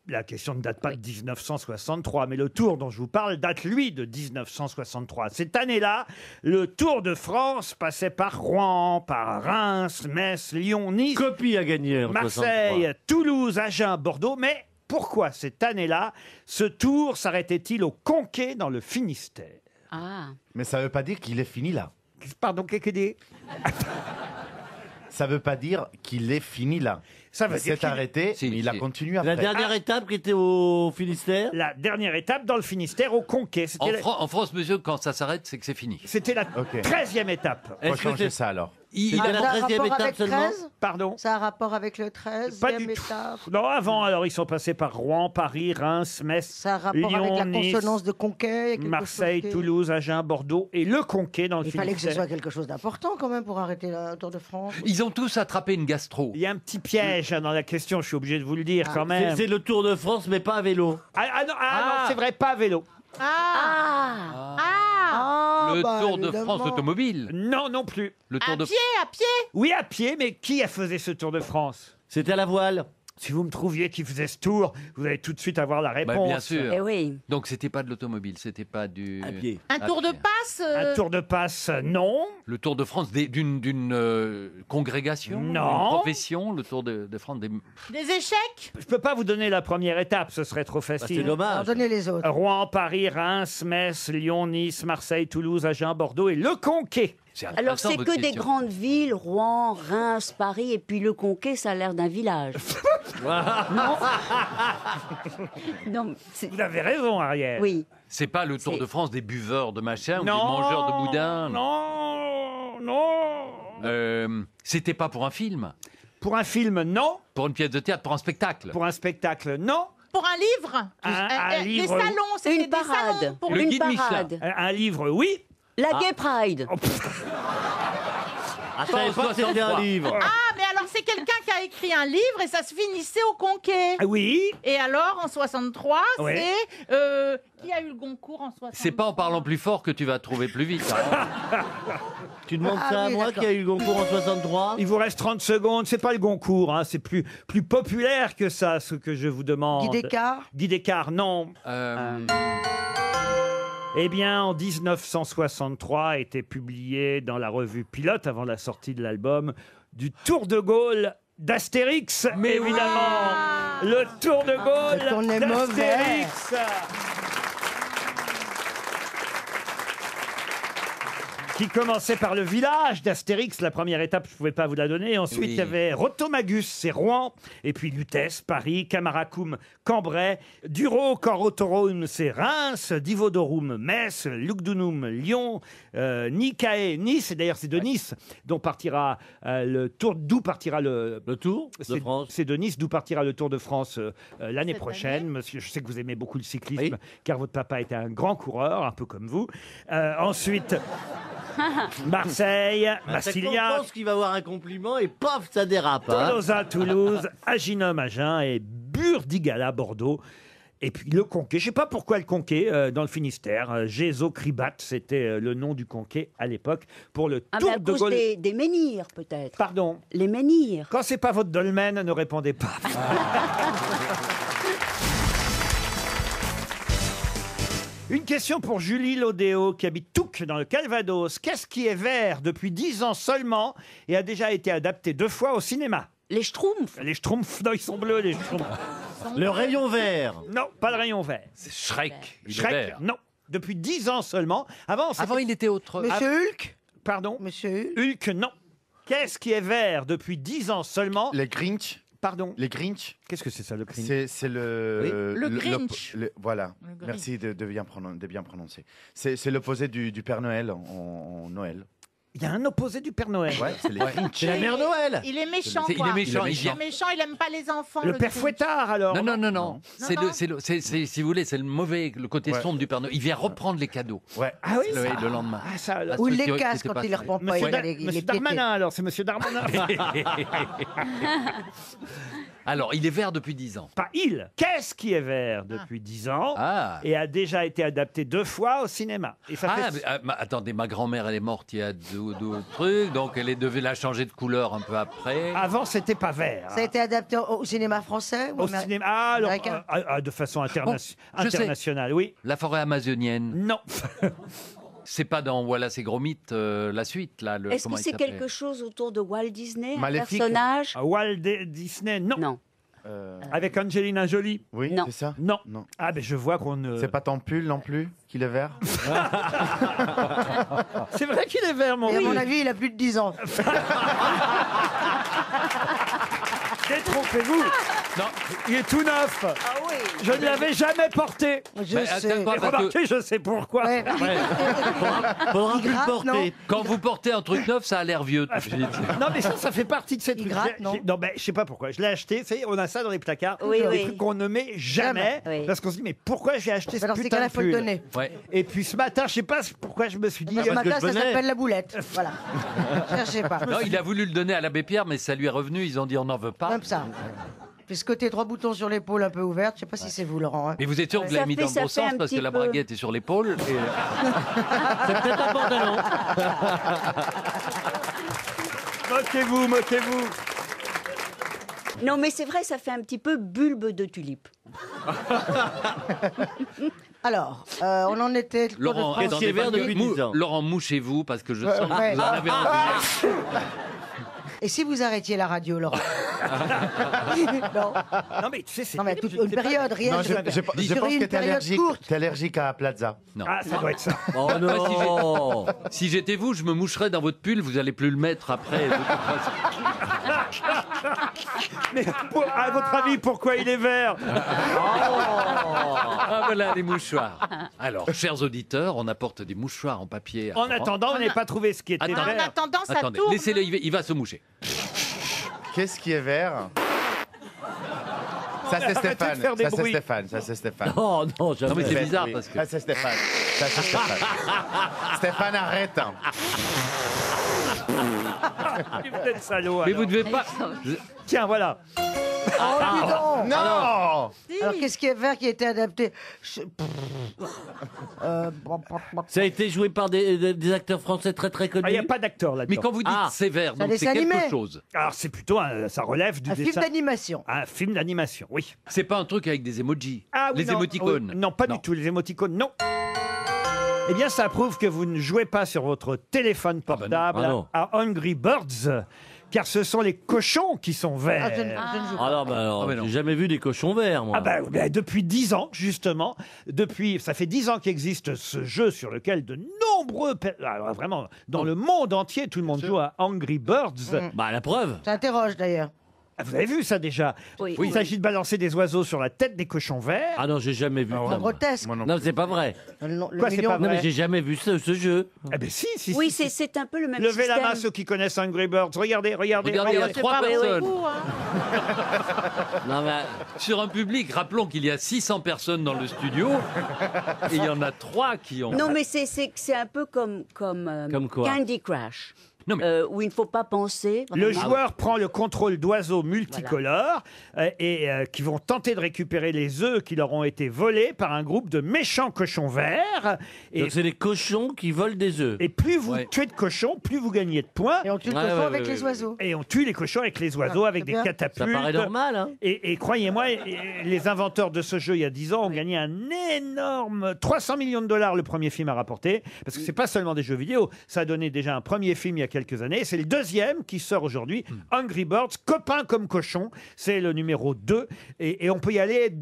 La question ne date pas de 1963, mais le Tour dont je vous parle date, lui, de 1963. Cette année-là, le Tour de France passait par Rouen, par Reims, Metz, Lyon, Nice, Copie à gagner en Marseille, 63. Toulouse, Agen, Bordeaux. Mais pourquoi cette année-là, ce Tour s'arrêtait-il au Conquet dans le Finistère? Ah. Mais ça veut pas dire qu'il est fini là. Pardon, qu'est-ce que dit? Ça veut pas dire qu'il est fini là. Ça veut Il dire s'est qu'il- arrêté, Si, mais il a si. continué La après. dernière étape qui était au Finistère. La dernière étape dans le Finistère au Conquet. en France, monsieur, quand ça s'arrête, c'est que c'est fini. C'était la Ok. 13e étape. Faut changer ça alors. C'était la Ça a 13e rapport étape avec seulement. 13 Pardon. Ça a rapport avec le 13e Pas du tout. étape. Non, avant, alors ils sont passés par Rouen, Paris, Reims, Metz, Ça a rapport Lyon, avec la Nice, consonance de Conquet. il y a quelque Marseille, chose qui- Toulouse, Agen, Bordeaux et le Conquet dans le Il fallait que ce Finistère. soit quelque chose d'important quand même pour arrêter le Tour de France. Ils ont tous attrapé une gastro. Il y a un petit piège dans la question, je suis obligé de vous le dire quand même. C'est le Tour de France, mais pas à vélo. Non, c'est vrai, pas à vélo. Le bah, Tour de évidemment. France automobile. Non, non plus. Le Tour de À pied. Oui, à pied, mais qui a fait ce Tour de France? C'était à la voile. Si vous me trouviez qui faisait ce tour, vous allez tout de suite avoir la réponse. Bah, bien sûr. Eh oui. Donc c'était pas de l'automobile, c'était pas du. À pied. Un À tour de pied. passe. Un tour de passe, non. Le Tour de France d'une congrégation, Non. d'une profession, le Tour de France des. Des échecs. Je peux pas vous donner la première étape, ce serait trop Bah, c'est facile. Alors dommage. donnez les autres. Rouen, Paris, Reims, Metz, Lyon, Nice, Marseille, Toulouse, Agen, Bordeaux et le Conquet. Alors c'est que des grandes villes, Rouen, Reims, Paris, et puis le Conquet, ça a l'air d'un village. Non. Non, Vous avez raison, Ariel. oui. C'est pas le Tour C'est- de France des buveurs de machin ou des Non, mangeurs de boudin. non. C'était pas pour un film, Pour un film, non. pour une pièce de théâtre, pour un spectacle. Pour un spectacle, non. Pour un livre. Un livre, Des salons. C'était Une des parade. salons. Pour Le Une guide Michelin. parade. Un livre, oui. La Gay Pride. Ah, je savais pas que c'était un livre. Ah, mais alors c'est quelqu'un qui a écrit un livre et ça se finissait au Conquet. Oui. Et alors en 63, Ouais. c'est qui a eu le Goncourt en 63? C'est pas en parlant plus fort que tu vas trouver plus vite. hein. Tu demandes Ah ça à oui, moi d'accord. qui a eu le Goncourt en 63. Il vous reste 30 secondes. C'est pas le Goncourt, hein. C'est plus populaire que ça, ce que je vous demande. Guy Descartes. Guy Descartes, non. Eh bien, en 1963 a été publié dans la revue Pilote, avant la sortie de l'album, du Tour de Gaulle d'Astérix. Mais évidemment, le Tour de Gaulle on est mauvais. d'Astérix. Qui commençait par le village d'Astérix. La première étape, je ne pouvais pas vous la donner. Ensuite, Oui. il y avait Rotomagus, c'est Rouen. Et puis Lutèce, Paris. Camaracum, Cambrai. Duro, Corotorum, c'est Reims. Divodorum, Metz. Lugdunum, Lyon. Nicae, Nice. Et d'ailleurs, c'est de Nice dont partira le Tour, d'où partira Le Tour de c'est- France. C'est de Nice d'où partira le Tour de France l'année Cette prochaine. année. Monsieur, je sais que vous aimez beaucoup le cyclisme, Oui. car votre papa était un grand coureur, un peu comme vous. Ensuite, Marseille, On Massilia, pense qu'il va avoir un compliment et paf, ça dérape. hein. Tolosa, Toulouse, Aginum, Agen et Burdigala, Bordeaux. Et puis le Conquet, je ne sais pas pourquoi le Conquet dans le Finistère. Gézo-Cribat, c'était le nom du Conquet à l'époque pour le Ah, mais Tour à de cause Gaulle. des menhirs, peut-être. Pardon. Les menhirs. Quand c'est pas votre dolmen, ne répondez pas. Une question pour Julie Lodéo qui habite Touques dans le Calvados. Qu'est-ce qui est vert depuis 10 ans seulement et a déjà été adapté 2 fois au cinéma? Les Schtroumpfs. Les Schtroumpfs, non, ils sont bleus, les Schtroumpfs. Le rayon vert. Non, pas le rayon vert. C'est Shrek. Il est Shrek, vert. non. Depuis 10 ans seulement. Avant, Avant, il était autre. Monsieur Hulk. Pardon. Monsieur Hulk. Hulk, non. Qu'est-ce qui est vert depuis 10 ans seulement? Les Grinch. Pardon. Les Grinch. Qu'est-ce que c'est ça, le cri? C'est le. Le Grinch. Voilà. Le Grinch. Merci de bien prononcer. C'est l'opposé du Père Noël en Noël. Il y a un opposé du Père Noël. Ouais, c'est les Grinch. C'est la mère Noël. Il est méchant, Il quoi. est méchant, il Il vient. est méchant, il aime pas les enfants. Le Père Grinch. Fouettard, alors? Non, non, non, non. C'est Non, si vous voulez, c'est le mauvais, le côté Ouais. sombre du Père Noël. Il vient reprendre les cadeaux Ouais. Ah oui, le, ça. le lendemain. Ah, ça, alors. Ah, Ou il ceux les qui casse étaient quand pas il les faits. reprend pas. Monsieur, il les Monsieur piétine. Darmanin, alors, c'est Monsieur Darmanin. Alors, il est vert depuis 10 ans. Pas il. Qu'est-ce qui est vert depuis 10 ans Ah. et a déjà été adapté 2 fois au cinéma? Et ça Ah, fait... mais, attendez, ma grand-mère, elle est morte il y a 2 trucs, donc elle devait la changer de couleur un peu après. Avant, c'était pas vert. Ça a été adapté au cinéma français ou Au cinéma. Ah, alors, américain de façon je sais. internationale, oui. La forêt amazonienne. Non. C'est pas dans Voilà, c'est gros mythe, la suite, là. Est-ce comment que il c'est s'appelait quelque chose autour de Walt Disney? Un Maléfique. personnage? Walt Disney, non. Non. Avec Angelina Jolie? Oui, Non. c'est ça. Non. Non. Ah, ben je vois qu'on ne... C'est pas ton pull non plus qu'il est vert. C'est vrai qu'il est vert, mon Et à mon pull. avis, il a plus de 10 ans. Détrompez-vous. Non, il est tout neuf. Ah Je ne l'avais jamais porté. Je Mais sais. attends, Et parce que remarquez, je sais pourquoi. Ouais. Faudra Il plus le gratte, porter. non quand vous portez un truc neuf, ça a l'air vieux tout de suite. Non, mais ça fait partie de cette Il truc. gratte, non Non, mais je sais pas pourquoi. Je l'ai acheté. Vous savez, on a ça dans les placards. Oui, des oui. trucs qu'on ne met jamais. Oui. Parce qu'on se dit, mais pourquoi j'ai acheté ce Alors, c'est putain qu'à de la faut le pull donner. Ouais. Et puis ce matin, je sais pas pourquoi je me suis dit. Ce parce que matin, je ça venais. s'appelle la boulette. Voilà. Cherchez pas. Non, il a voulu le donner à l'abbé Pierre, mais ça lui est revenu. Ils ont dit on n'en veut pas. Comme ça. Puis ce côté 3 boutons sur l'épaule un peu ouverte, je sais pas si c'est vous, Laurent. Hein. Mais vous êtes sûr que vous Ça l'avez mis fait- dans le ça bon fait sens un parce que petit la peu. braguette est sur l'épaule. Et... C'est peut-être un pantalon. Moquez-vous, moquez-vous. Non, mais c'est vrai, ça fait un petit peu bulbe de tulipe. Alors, on en était. Laurent, Qu'est-ce qui est vert depuis 10 ans? Laurent, mouchez-vous parce que je sens que ouais. vous en avez envie. Et si vous arrêtiez la radio, Laurent Non. Non, mais tu sais, c'est. Non, mais toute c'est une pas- période, rien. Non, je Sur pense une que t'es période allergique. courte. T'es allergique à Plaza. Non. Ah, ça doit être ça. Oh Moi, non. si j'étais vous, je me moucherais dans votre pull. Vous allez plus le mettre après. de toute façon. Mais à votre avis, pourquoi il est vert Ah voilà les mouchoirs. Alors, chers auditeurs, on apporte des mouchoirs en papier. à En Laurent. attendant, on n'a pas trouvé ce qui était Attends. En vert. attendant, ça Attendez, tourne. laissez-le, il va se moucher. Qu'est-ce qui est vert? Ça c'est Arrêtez de Stéphane. faire des Ça c'est bruits. Stéphane. Ça c'est Stéphane. Oh non, Non mais jamais. c'est bizarre Oui. parce que... Ça c'est Stéphane. Ça c'est Stéphane. Stéphane, arrête. hein. Vous êtes salaud. Mais alors. vous devez pas... Tiens, voilà. Oh, dis donc. Non. Alors, qu'est-ce qui est vert qui a été adapté Ça a été joué par des acteurs français très très connus. Il n'y a pas d'acteur là-dedans. Mais quand vous dites Ah. sévère, Ça donc c'est dessin quelque animé. chose. Alors, c'est plutôt ça relève du Un film dessin. d'animation. Un film d'animation, oui. C'est pas un truc avec des emojis. Ah, oui, les non, émoticônes. oui, non, pas du tout. Les émoticônes, non. Eh bien, ça prouve que vous ne jouez pas sur votre téléphone portable Ah non. à Angry Birds, car ce sont les cochons qui sont verts. Ah, je ne joue pas. Ah non, bah alors, Ah, mais non. j'ai jamais vu des cochons verts, moi. Ah ben, depuis 10 ans, justement. Ça fait 10 ans qu'existe ce jeu sur lequel de nombreux... Alors vraiment, dans le monde entier, tout le monde joue à Angry Birds. Bah la preuve. Ça interroge d'ailleurs. Ah, vous avez vu ça déjà? Oui. Il s'agit de balancer des oiseaux sur la tête des cochons verts. Ah non, j'ai jamais vu. Ah ouais. ça, C'est moi. grotesque. Moi non. Non, c'est pas vrai. Le Quoi, c'est million- pas vrai? Non, mais j'ai jamais vu ce jeu. Eh ben si, si, Oui, si, si. c'est un peu le même Levez système. la main ceux qui connaissent Angry Birds. Regardez, regardez. Regardez, il y a regardez. 3 pas, oui, oui. personnes. Fou, hein. Non, mais Sur un public, rappelons qu'il y a 600 personnes dans le studio et il y en a 3 qui ont... Non, mais c'est un peu comme Comme quoi Candy Crush, Non, mais- où il ne faut pas penser. Le joueur prend le contrôle d'oiseaux multicolores qui vont tenter de récupérer les œufs qui leur ont été volés par un groupe de méchants cochons verts. Et, donc c'est les cochons qui volent des œufs. et plus vous Ouais. tuez de cochons, plus vous gagnez de points. Et on tue le Ouais, cochon ouais, avec ouais, les ouais. oiseaux. Et on tue les cochons avec les oiseaux, avec c'est des bien. Ça catapultes. paraît normal, hein. Et croyez-moi, les inventeurs de ce jeu il y a 10 ans ont gagné un énorme 300 millions de dollars le premier film à rapporter. Parce que c'est pas seulement des jeux vidéo. Ça a donné déjà un premier film il y a quelques années. C'est le deuxième qui sort aujourd'hui. Angry Birds, copains comme cochons. C'est le numéro 2. Et on peut y aller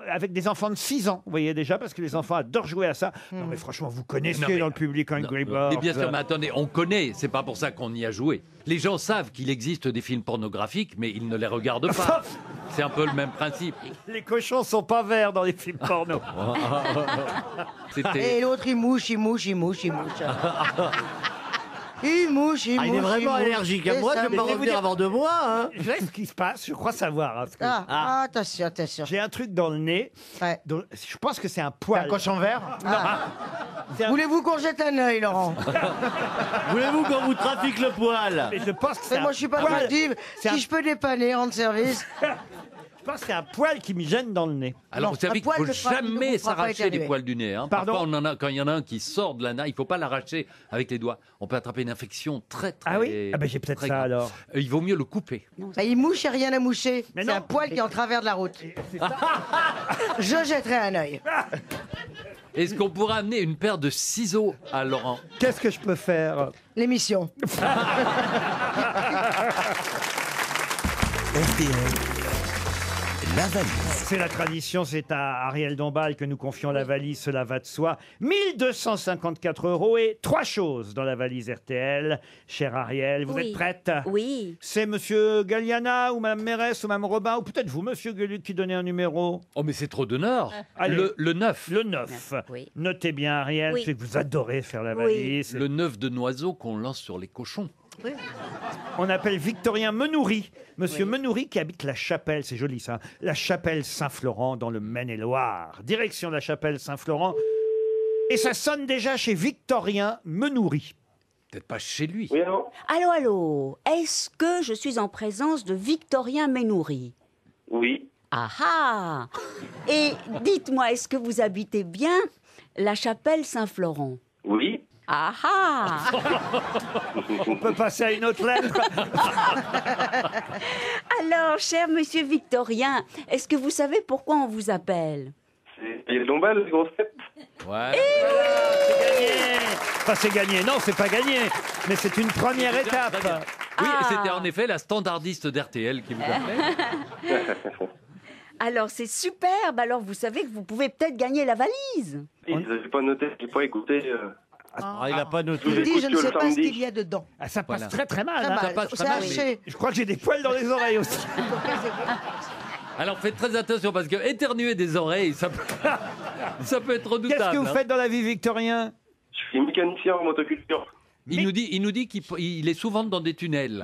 avec des enfants de 6 ans. Vous voyez déjà, parce que les enfants adorent jouer à ça. Non mais franchement, vous connaissez Non, mais- dans le public Angry Birds. Mais bien sûr, mais attendez, on connaît, c'est pas pour ça qu'on y a joué. Les gens savent qu'il existe des films pornographiques, mais ils ne les regardent pas. C'est un peu le même principe. Les cochons sont pas verts dans les films porno. C'était... Et l'autre, il mouche, il mouche, il mouche, il mouche. Il mouche, il Ah, mouche. il est vraiment mouche. allergique à Et moi, ça je vais pas me- revenir avant 2 mois, hein. Je sais ce qui se passe, je crois savoir. Hein, parce que Ah, attention, attention. j'ai un truc dans le nez. Ouais. Je pense que c'est un Un poil. cochon vert? C'est un- Voulez-vous qu'on jette un œil, Laurent Voulez-vous qu'on vous trafique le poil? Mais je pense que c'est Mais moi, un je suis pas poil. furtive. C'est un- Si je peux dépanner, rendre service. Je pense que c'est un poil qui me gêne dans le nez. Alors, Non, vous savez un qu'il poil faut ne fera- ne jamais vous fera pas s'arracher des éternuer. poils du nez. Hein. Pardon. Parfois, quand il y en a un qui sort de la nappe, il faut pas l'arracher avec les doigts. On peut attraper une infection très, très... Ah oui? Ah ben j'ai peut-être très ça grave. alors. Il vaut mieux le couper. Bah, il mouche et rien à moucher. Mais C'est non. un poil qui est en travers de la route. Je jetterai un œil. Est-ce qu'on pourrait amener une paire de ciseaux à Laurent? Qu'est-ce que je peux faire? L'émission. RTL, La valise. C'est la tradition, c'est à Ariel Dombal que nous confions la valise, cela va de soi. 1254 € et 3 choses dans la valise RTL. Chère Ariel, vous êtes prête? Oui. C'est monsieur Galliana ou madame Mérès ou madame Robin ou peut-être vous, monsieur Gueluc, qui donnez un numéro? Oh, mais c'est trop d'honneur. Allez. Le 9. Le 9. Oui. Notez bien, Ariel, Oui. c'est que vous adorez faire la Oui. valise. Le 9 de Noiseau qu'on lance sur les cochons. On appelle Victorien Menoury. Monsieur Menoury qui habite la Chapelle, c'est joli ça, la Chapelle Saint-Florent dans le Maine-et-Loire. Direction la Chapelle Saint-Florent. Et ça sonne déjà chez Victorien Menoury. Peut-être pas chez lui. Oui, allô? Allô, allô. Est-ce que je suis en présence de Victorien Menoury? Oui. Ah ah. Et dites-moi, est-ce que vous habitez bien la Chapelle Saint-Florent? Oui. Ah ah. On peut passer à une autre lettre. Alors, cher monsieur Victorien, est-ce que vous savez pourquoi on vous appelle? Il y a le Dombal, les grosses têtes. Ouais. C'est gagné. Enfin, c'est gagné. Non, c'est pas gagné. Mais c'est une première étape. Oui, Ah. c'était en effet la standardiste d'RTL qui vous appelait. Alors, c'est superbe. Alors, vous savez que vous pouvez peut-être gagner la valise. Ils n'avaient pas noté, j'ai pas écouté. Ah, il a pas noté. Je vous Il dit, écoute je ne que le sais pas ce samedi. qu'il y a dedans. Ah, ça passe Voilà. très très mal. Très hein. mal. passe C'est très mal, haché. Je crois que j'ai des poils dans les oreilles aussi. Alors faites très attention parce que éternuer des oreilles, ça peut, ça peut être redoutable. Qu'est-ce que vous hein. faites dans la vie, Victorien? Je suis mécanicien en motoculture. Il nous dit qu'il est souvent dans des tunnels.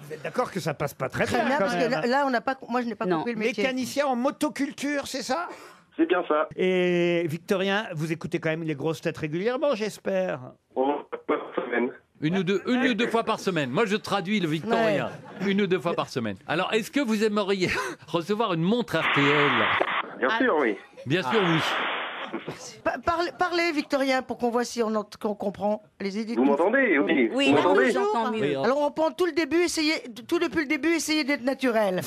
Vous êtes d'accord que ça passe pas très Très bien bien, quand parce que même. là, on n'a pas, moi, je n'ai pas Non. compris le métier. Mécanicien en motoculture, c'est ça? C'est bien ça. Et Victorien, vous écoutez quand même les grosses têtes régulièrement, j'espère. On par semaine. Une ou deux fois par semaine. Moi, je traduis le Victorien. Une ou deux fois par semaine. Alors, est-ce que vous aimeriez recevoir une montre RTL? Bien sûr, oui. Bien sûr, oui. Parlez, Victorien, pour qu'on voit si qu'on comprend. Allez-y, Vous m'entendez? Oui. Oui, Vous là, m'entendez? je vous entends mieux. Alors on prend tout le début, tout depuis le début, essayez d'être naturel.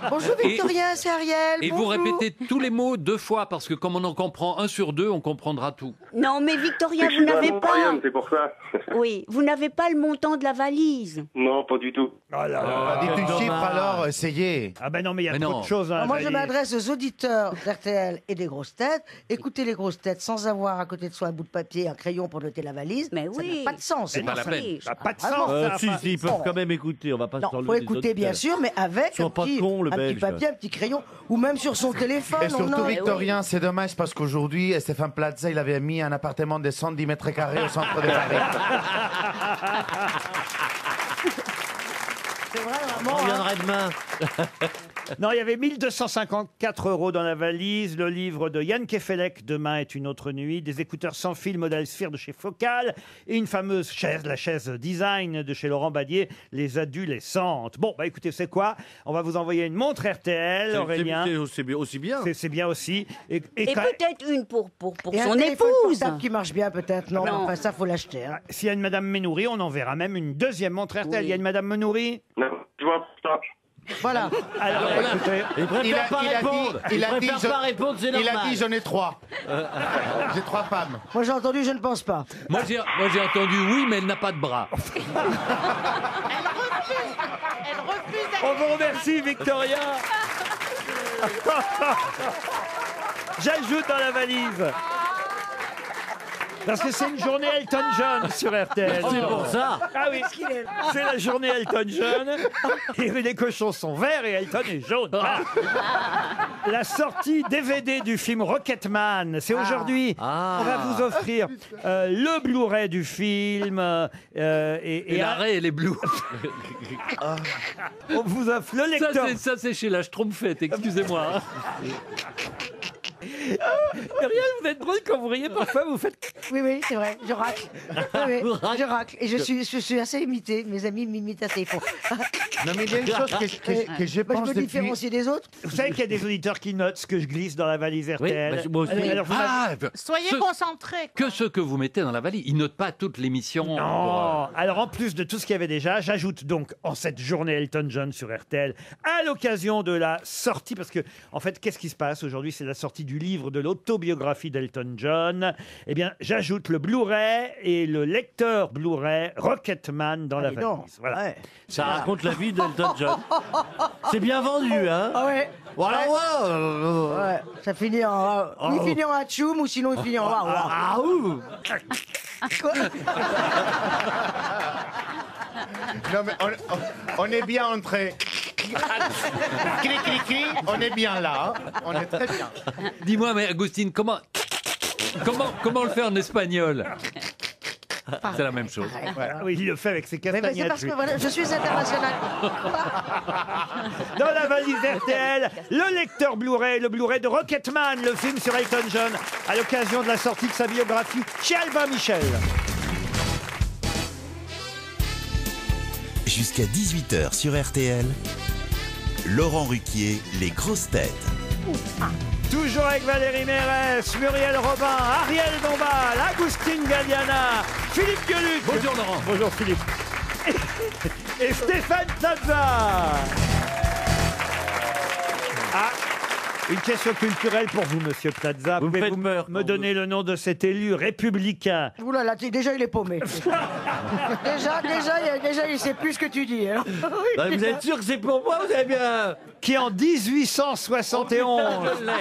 Bonjour Victorien, c'est Ariel. Et bonjour. vous répétez tous les mots 2 fois parce que comme on en comprend 1 sur 2, on comprendra tout. Non, mais Victorien, Je vous suis n'avez vraiment pas... Marianne, c'est pour ça. Oui, vous n'avez pas le montant de la valise. Non, pas du tout. Oh là là. Dites une dommage. chiffre alors, essayez. Ah ben non, mais il y a Mais trop non. de choses dans la Alors moi, je valise. m'adresse aux auditeurs d'RTL et des grosses têtes. Écoutez les grosses têtes sans avoir à côté de soi un bout de papier, un crayon pour noter la valise. Mais Ça oui. n'a pas de sens. C'est pas la peine. Ça n'a pas de Ah, sens. vraiment. ça. Si, Enfin, si, ils peuvent quand même écouter. On va pas Non, se faut écouter bien sûr, mais avec Sois un pas petit, con, le un petit Belge. papier, un petit crayon, ou même sur son téléphone. Et surtout, non, non. Victorien, c'est dommage parce qu'aujourd'hui, Stéphane Plaza, il avait mis un appartement de 110 mètres carrés au centre de Paris. C'est vrai, On vraiment. hein. reviendrait demain. Non, il y avait 1254 € dans la valise, le livre de Yann Kefelec, Demain est une autre nuit, des écouteurs sans fil modèle Sphere de chez Focal, et une fameuse chaise, la chaise design de chez Laurent Badier, les adolescentes. Bon, bah écoutez, c'est quoi? On va vous envoyer une montre RTL, Aurélien. C'est aussi bien. C'est bien aussi. Et Et quand- peut-être une pour Et son un téléphone épouse. portable qui marche bien, peut-être. Non, Non. enfin, ça, faut l'acheter. Hein. s'il y a une Madame Menoury, on enverra même une deuxième montre RTL. Il y a une Madame Menoury? Non, je vois pas. Voilà. Alors, écoutez, Il préfère pas répondre. Il préfère pas répondre, c'est il a normal. dit j'en ai 3. J'ai 3 femmes. Moi, j'ai entendu, je ne pense pas. Moi, j'ai entendu oui, mais elle n'a pas de bras. Elle refuse. on vous remercie, Victoria. J'ajoute dans la valise. Parce que c'est une journée Elton John sur RTL. C'est pour ça. Ah oui, c'est la journée Elton John. Et les cochons sont verts et Elton est jaune. Voilà. La sortie DVD du film Rocketman, c'est aujourd'hui. Ah. On va vous offrir le Blu-ray du film. Et l'arrêt, elle est bleue. on vous offre le lecteur. Ça, c'est chez la Schtroumpfette, excusez-moi. hein. Muriel, vous êtes drôle quand vous riez parfois, vous faites... Oui, oui, c'est vrai, je racle. Oui, Vous oui, racle. je racle. Et je suis assez imité. Mes amis m'imitent assez. Ils font... Non, mais il y a une chose que je Bah, pense je me depuis... différencie des autres. Vous savez qu'il y a des auditeurs qui notent ce que je glisse dans la valise RTL. bah, moi aussi. Alors, vous m'avez- Soyez Ce- concentrés. Que ce que vous mettez dans la valise. Ils notent pas toute l'émission. Non. Alors en plus de tout ce qu'il y avait déjà, j'ajoute donc en cette journée Elton John sur RTL, à l'occasion de la sortie, parce que en fait, qu'est-ce qui se passe aujourd'hui? C'est la sortie du livre livre de l'autobiographie d'Elton John, eh bien, j'ajoute le Blu-ray et le lecteur Blu-ray Rocketman dans la valise. Voilà. Ça raconte la vie d'Elton John. C'est bien vendu, hein? Ouais. Voilà, Ouais, ça finit en... Il finit en atchoum ou sinon il finit en... Ah, ouh. Non, mais on est bien entré. On est bien là. On est très bien. Dis-moi, mais Agustine, comment le faire en espagnol? C'est la même chose. Oui, il le fait avec ses Mais castagnettes. c'est parce que lui. voilà, je suis international. Dans la valise RTL, le lecteur Blu-ray, le Blu-ray de Rocketman, le film sur Elton John, à l'occasion de la sortie de sa biographie chez Albin Michel. Jusqu'à 18h sur RTL, Laurent Ruquier, les grosses têtes. Toujours avec Valérie Mérès, Muriel Robin, Ariel Dombal, Agustin Galliana, Philippe Gueluc. Bonjour Laurent. Bonjour Philippe. Et Stéphane Plaza. Ah, une question culturelle pour vous, monsieur Plaza. Vous me faites peur, me donner le nom de cet élu républicain Ouh là là, déjà il est paumé. déjà il sait plus ce que tu dis. Hein. Bah, vous êtes sûr que c'est pour moi? Vous avez bien... qui en 1871 Je l'ai.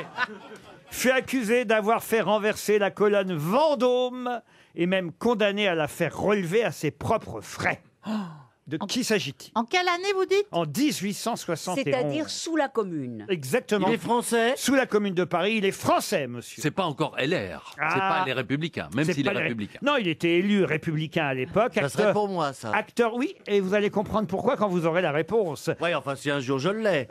fut accusé d'avoir fait renverser la colonne Vendôme et même condamné à la faire relever à ses propres frais. De qui s'agit-il? En quelle année vous dites? En 1871. C'est-à-dire sous la Commune. Exactement. Il est français? Sous la Commune de Paris, il est français, monsieur. C'est pas encore LR. Ah. C'est pas les Républicains, même C'est s'il est pas les- républicain. Non, il était élu républicain à l'époque. Ça serait pour moi, ça. Acteur, oui, et vous allez comprendre pourquoi quand vous aurez la réponse. Ouais, enfin, si un jour je l'ai.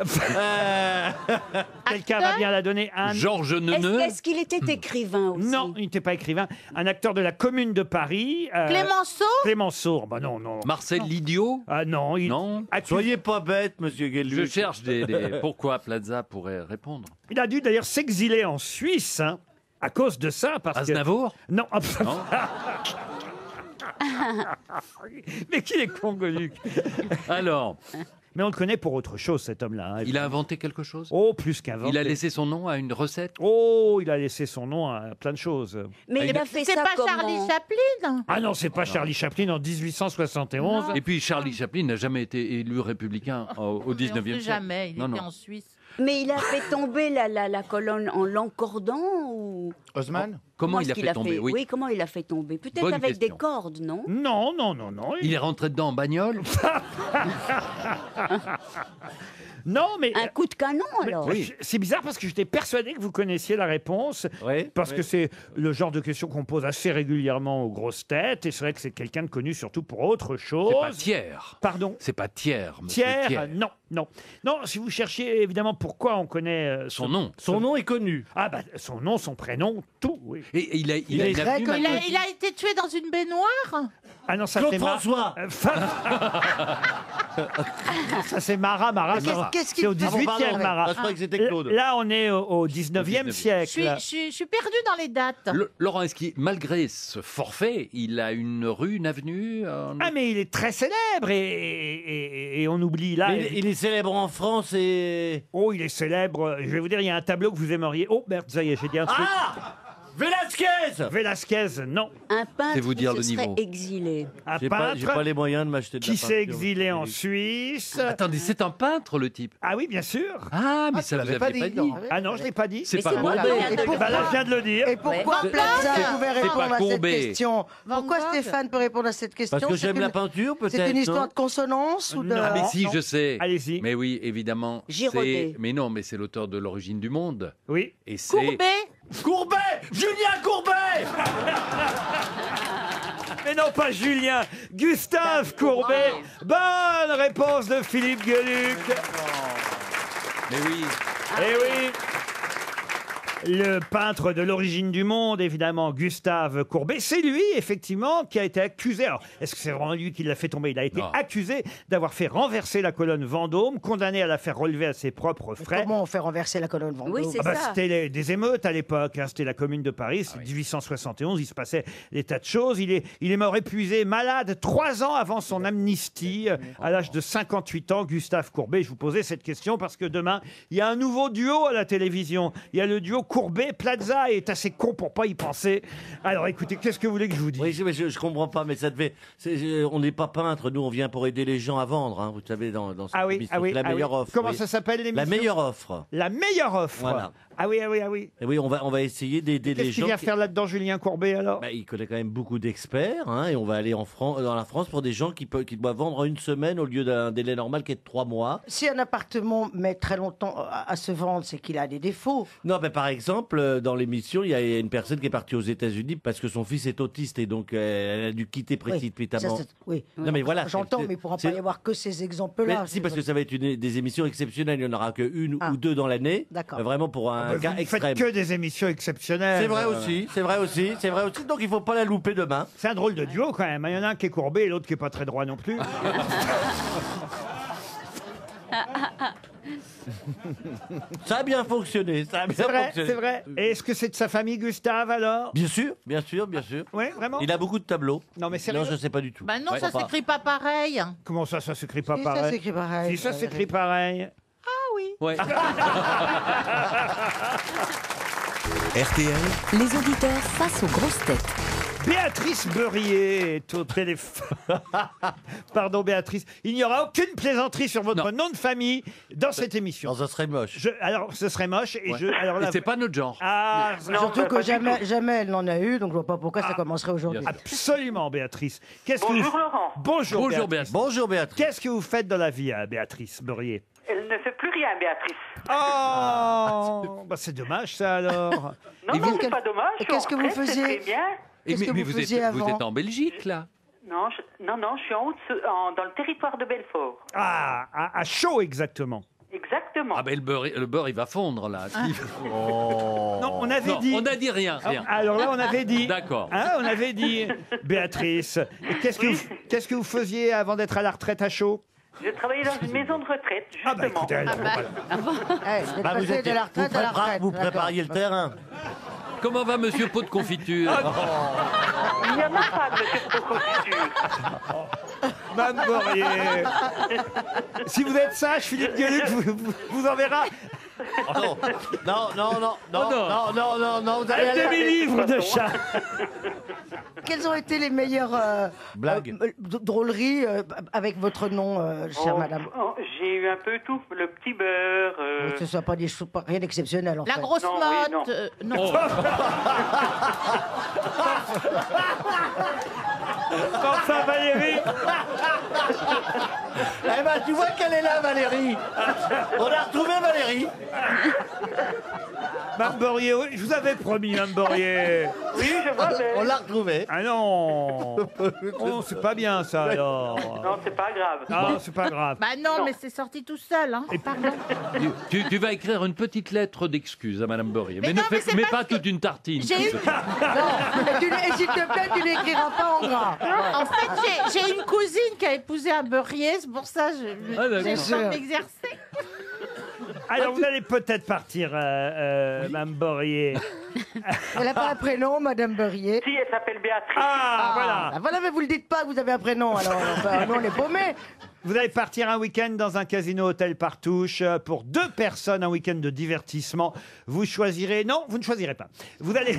Quelqu'un va bien la donner. Georges Neuneu. Est-ce qu'il était écrivain aussi? Non, il n'était pas écrivain. Un acteur de la Commune de Paris. Clémenceau? Clémenceau, bah non, non. Marcel Lidiot. Ah non, Non. Soyez pas bête, monsieur Gueluc. Je cherche des... Pourquoi Plaza pourrait répondre? Il a dû d'ailleurs s'exiler en Suisse, hein, à cause de ça. Parce Aznavour? que... Non. Non. Mais qu'il est con, Gueluc. Alors, Mais on le connaît pour autre chose, cet homme-là. hein. il a inventé quelque chose? Oh, plus qu'inventé. Il a laissé son nom à une recette? Oh, il a laissé son nom à plein de choses. Mais il a fait C'est ça pas comment? Charlie Chaplin? Ah non, c'est pas Charlie Chaplin en 1871. Et puis Charlie Chaplin n'a jamais été élu républicain au 19e siècle. Jamais, il Non, était non. en Suisse. Mais il a fait tomber la colonne en l'encordant ou... Osman? Comment il est-ce a qu'il fait tomber? Oui, comment il a fait tomber? Peut-être Bonne avec question. des cordes, non? Non, non, non, non. Il est rentré dedans en bagnole? Non, mais... Un coup de canon, alors? Oui. C'est bizarre parce que j'étais persuadé que vous connaissiez la réponse. Oui, Parce oui. que c'est le genre de question qu'on pose assez régulièrement aux grosses têtes. Et c'est vrai que c'est quelqu'un de connu surtout pour autre chose. C'est pas Thiers. Pardon. C'est pas Thiers, monsieur Thiers, non, non. Non, si vous cherchiez évidemment pourquoi on connaît Son nom. Son nom est connu. Ah bah son nom, son prénom, tout, oui. Et il a est une avenue très connu. maintenant. Il a été tué dans une baignoire? Ah non, ça Claude c'est François. Ça c'est Marat, qu'est-ce c'est au qu'il- 18e pardon, Marat. je croyais que c'était Claude. Là on est au 19e Je siècle. Je suis perdue dans les dates. Laurent, est-ce qu'il, malgré ce forfait, il a une rue, une avenue Ah mais il est très célèbre et on oublie là. Mais il est célèbre en France et... Oh, il est célèbre. Je vais vous dire, il y a un tableau que vous aimeriez. Oh merde, ça y est, j'ai dit un truc. Ah, Velasquez. Velasquez, non. Un peintre C'est vous dire qui le se serait niveau. exilé. Un J'ai peintre pas les moyens de m'acheter de la qui s'est peinture. exilé en Suisse. Attendez, c'est un peintre, le type. Ah oui, bien sûr. Ah, mais ça, vous l'avez l'avez pas dit. Ah non, je l'ai pas dit. C'est Mais pas c'est moi Courbet. qui viens de le Bah là, dire. je viens de le dire. Et pourquoi Ouais. Plaza C'est pouvait pas répondre à cette Courbet. question? Van Pourquoi Gogh. Stéphane peut répondre à cette question? Parce que C'est j'aime une- la peinture, peut-être. C'est une histoire non de consonance ou de... Non. Ah, mais si, non. je sais. Allez-y. Mais oui, évidemment. Girodet. c'est- Mais non, mais c'est l'auteur de L'origine du monde. Oui. Et c'est. Courbet? Courbet. Julien Courbet. Mais non, pas Julien. Gustave Courbet. Bonne réponse de Philippe Gueluc. Mais oui. Eh oui. Le peintre de L'origine du monde, évidemment, Gustave Courbet. C'est lui, effectivement, qui a été accusé. Alors, est-ce que c'est vraiment lui qui l'a fait tomber? Il a été Non. accusé d'avoir fait renverser la colonne Vendôme, condamné à la faire relever à ses propres frais. Comment on fait renverser la colonne Vendôme? Oui, c'est Ah bah, ça. c'était des émeutes à l'époque, hein. C'était la Commune de Paris, c'est 1871, il se passait des tas de choses. Il est mort épuisé, malade, 3 ans avant son amnistie, à l'âge de 58 ans, Gustave Courbet. Je vous posais cette question parce que demain, il y a un nouveau duo à la télévision. Il y a le duo Courbet. Plaza est assez con pour pas y penser. Alors écoutez, qu'est-ce que vous voulez que je vous dise? Oui, je comprends pas, mais ça devait. On n'est pas peintre, nous, on vient pour aider les gens à vendre, hein, vous savez, dans cette émission. C'est la meilleure offre. Comment oui. ça s'appelle l'émission? La meilleure offre. La meilleure offre. Voilà. Ah oui, ah oui, ah oui. Et oui, on va essayer d'aider les Qu'est-ce qu'il gens. vient faire là-dedans, Julien Courbet, alors? Il connaît quand même beaucoup d'experts, hein, et on va aller dans la France pour des gens qui doivent vendre en une semaine au lieu d'un délai normal qui est de 3 mois. Si un appartement met très longtemps à se vendre, c'est qu'il a des défauts. Non, mais par exemple, dans l'émission, il y a une personne qui est partie aux États-Unis parce que son fils est autiste et donc elle a dû quitter précipitamment. Oui. Non, mais voilà. J'entends, mais il ne pourra pas y avoir que ces exemples-là. Mais si, parce que ça va être des émissions exceptionnelles. Il n'y en aura qu'une ou deux dans l'année. D'accord. Vraiment pour un cas Vous extrême. faites que des émissions exceptionnelles. C'est vrai aussi, c'est vrai aussi, c'est vrai aussi. Donc il ne faut pas la louper demain. C'est un drôle de duo quand même. Il y en a un qui est courbé et l'autre qui est pas très droit non plus. Ça a bien fonctionné, ça a bien C'est vrai, fonctionné. c'est vrai. Et est-ce que c'est de sa famille, Gustave, alors? Bien sûr, bien sûr, bien sûr. Oui, vraiment? Il a beaucoup de tableaux. Non, mais sérieux? Non, je sais pas du tout. Bah non, Ouais. ça s'écrit pas pareil. Comment ça s'écrit pas Si, pareil? ça s'écrit pareil. Si, ça s'écrit pareil. Ah oui. Ouais. RTL, Les auditeurs face aux grosses têtes. Béatrice Beurrier est au téléphone. Pardon, Béatrice. Il n'y aura aucune plaisanterie sur votre nom de famille dans cette émission. Non, ça serait moche. Alors, ce serait moche. Et Ouais. alors là, Et c'est pas notre genre. Ah, Surtout que jamais elle n'en a eu, donc je vois pas pourquoi ça commencerait aujourd'hui. absolument, Béatrice. Bonjour, Laurent. Bonjour, Bonjour, Béatrice. Bonjour Béatrice. Qu'est-ce que vous faites dans la vie, Béatrice Beurrier? Elle ne fait plus rien, Béatrice. Oh, bah c'est dommage ça alors. Non, non, c'est pas dommage. Et qu'est-ce que vous faisiez faisiez? Très bien. Qu'est-ce que mais vous vous faisiez êtes avant? en Belgique, là? Non, je suis dans le territoire de Belfort. Ah, à chaud exactement. Exactement. Ah ben le beurre, il va fondre, là. Non, on avait Non, dit. on n'a dit rien. rien. Alors là, on avait dit. D'accord. Hein, on avait dit, Béatrice. Et qu'est-ce que vous faisiez avant d'être à la retraite à chaud? Je travaillais dans une maison de retraite, justement. Ah bah écoutez, alors, voilà. Vous êtes passé de la retraite à la retraite. Vous prépariez le terrain. Comment va Monsieur Pot de Confiture? Il n'y en a pas de monsieur de confiture. Mme Beurrier. Si vous êtes sage, Philippe Gueluc vous enverra Non, non, non, non, non, non, non, non, non, vous allez un demi-livre de chat. Quelles ont été les meilleures Blagues. drôleries avec votre nom, chère madame? J'ai eu un peu tout. Le petit beurre. Que ce soit pas des choses, rien d'exceptionnel en La fait. grosse Non, oui, motte. non. Non. Enfin, Valérie. Eh ben, tu vois qu'elle est là, Valérie. On a retrouvé Valérie. Mme Beurrier, oui, je vous avais promis, Mme Beurrier. Oui, je vois, mais... On l'a retrouvé. Ah non. Oh, c'est pas bien ça alors. Non, c'est pas grave. Ah, c'est pas grave. Bah non, mais c'est sorti tout seul. Hein. Pardon. Tu vas écrire une petite lettre d'excuse à Madame Beurrier. Mais Mais, non, mais c'est mais parce pas que toute une tartine. J'ai eu... Et s'il te plaît, tu l'écriras pas en gras. En fait, j'ai une cousine qui a épousé un beurrier, c'est pour ça que Ah, d'accord. j'ai le temps de m'exercer. Alors vous allez peut-être partir, Mme Beurrier. Elle n'a pas un prénom, madame Beurrier? Si, elle s'appelle Béatrice. Ah, voilà. Ah, voilà, mais vous le dites pas que vous avez un prénom, alors nous on est paumés. Vous allez partir un week-end dans un casino hôtel Partouche pour 2 personnes, un week-end de divertissement. Vous choisirez... Non, vous ne choisirez pas. Vous allez...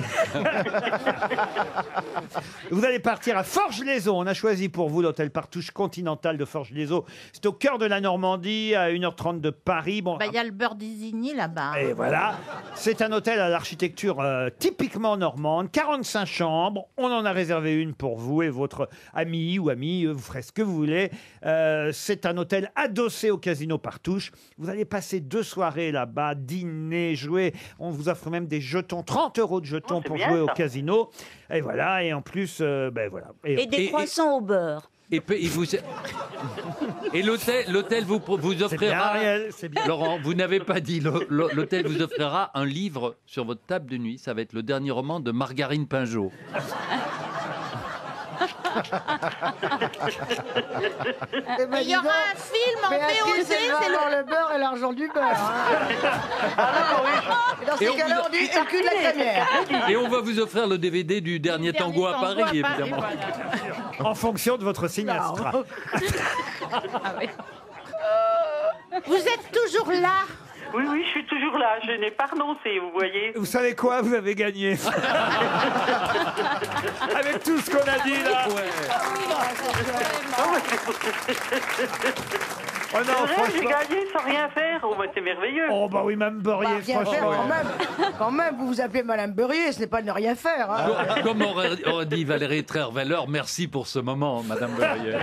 vous allez partir à Forges-les-Eaux. On a choisi pour vous l'hôtel Partouche Continental de Forges-les-Eaux. C'est au cœur de la Normandie, à 1h30 de Paris. Bon, Bah, il y a le beurre d'Isigny là-bas. et voilà, c'est un hôtel à l'architecture typiquement normande, 45 chambres, on en a réservé une pour vous et votre ami ou amie, vous ferez ce que vous voulez. C'est un hôtel adossé au casino Partouche. Vous allez passer 2 soirées là-bas, dîner, jouer. On vous offre même des jetons, 30 € de jetons pour bien, jouer au ça. casino. Et voilà, et en plus, ben voilà. Et des croissants au beurre. Et l'hôtel vous C'est bien, offrira... Ariel, c'est bien. Laurent, vous n'avez pas dit. L'hôtel vous offrira un livre sur votre table de nuit. Ça va être le dernier roman de Margarine Pinjot. Eh ben, Et il y aura un film en Béatrice, VOD, elle va c'est avoir le... le beurre et l'argent du beurre. Et dans Et ces on cas-là, vous- on dit le cul de la crémière. Et on va vous offrir le DVD du dernier tango à Paris, évidemment. En fonction de votre signastra. Vous êtes toujours là. Oui, je suis toujours là. Je n'ai pas renoncé, vous voyez. Vous savez quoi? Vous avez gagné. Avec tout ce qu'on a dit là. Oh non, C'est vrai, j'ai franchement. gagné sans rien faire. Oh, bah, c'est merveilleux. Oh bah oui, Mme Beurrier, Bah, rien faire, franchement. quand même, vous vous appelez Madame Beurrier, ce n'est pas de ne rien faire. Hein. Comme aurait dit Valérie Trierweiler, merci pour ce moment, Madame Beurrier.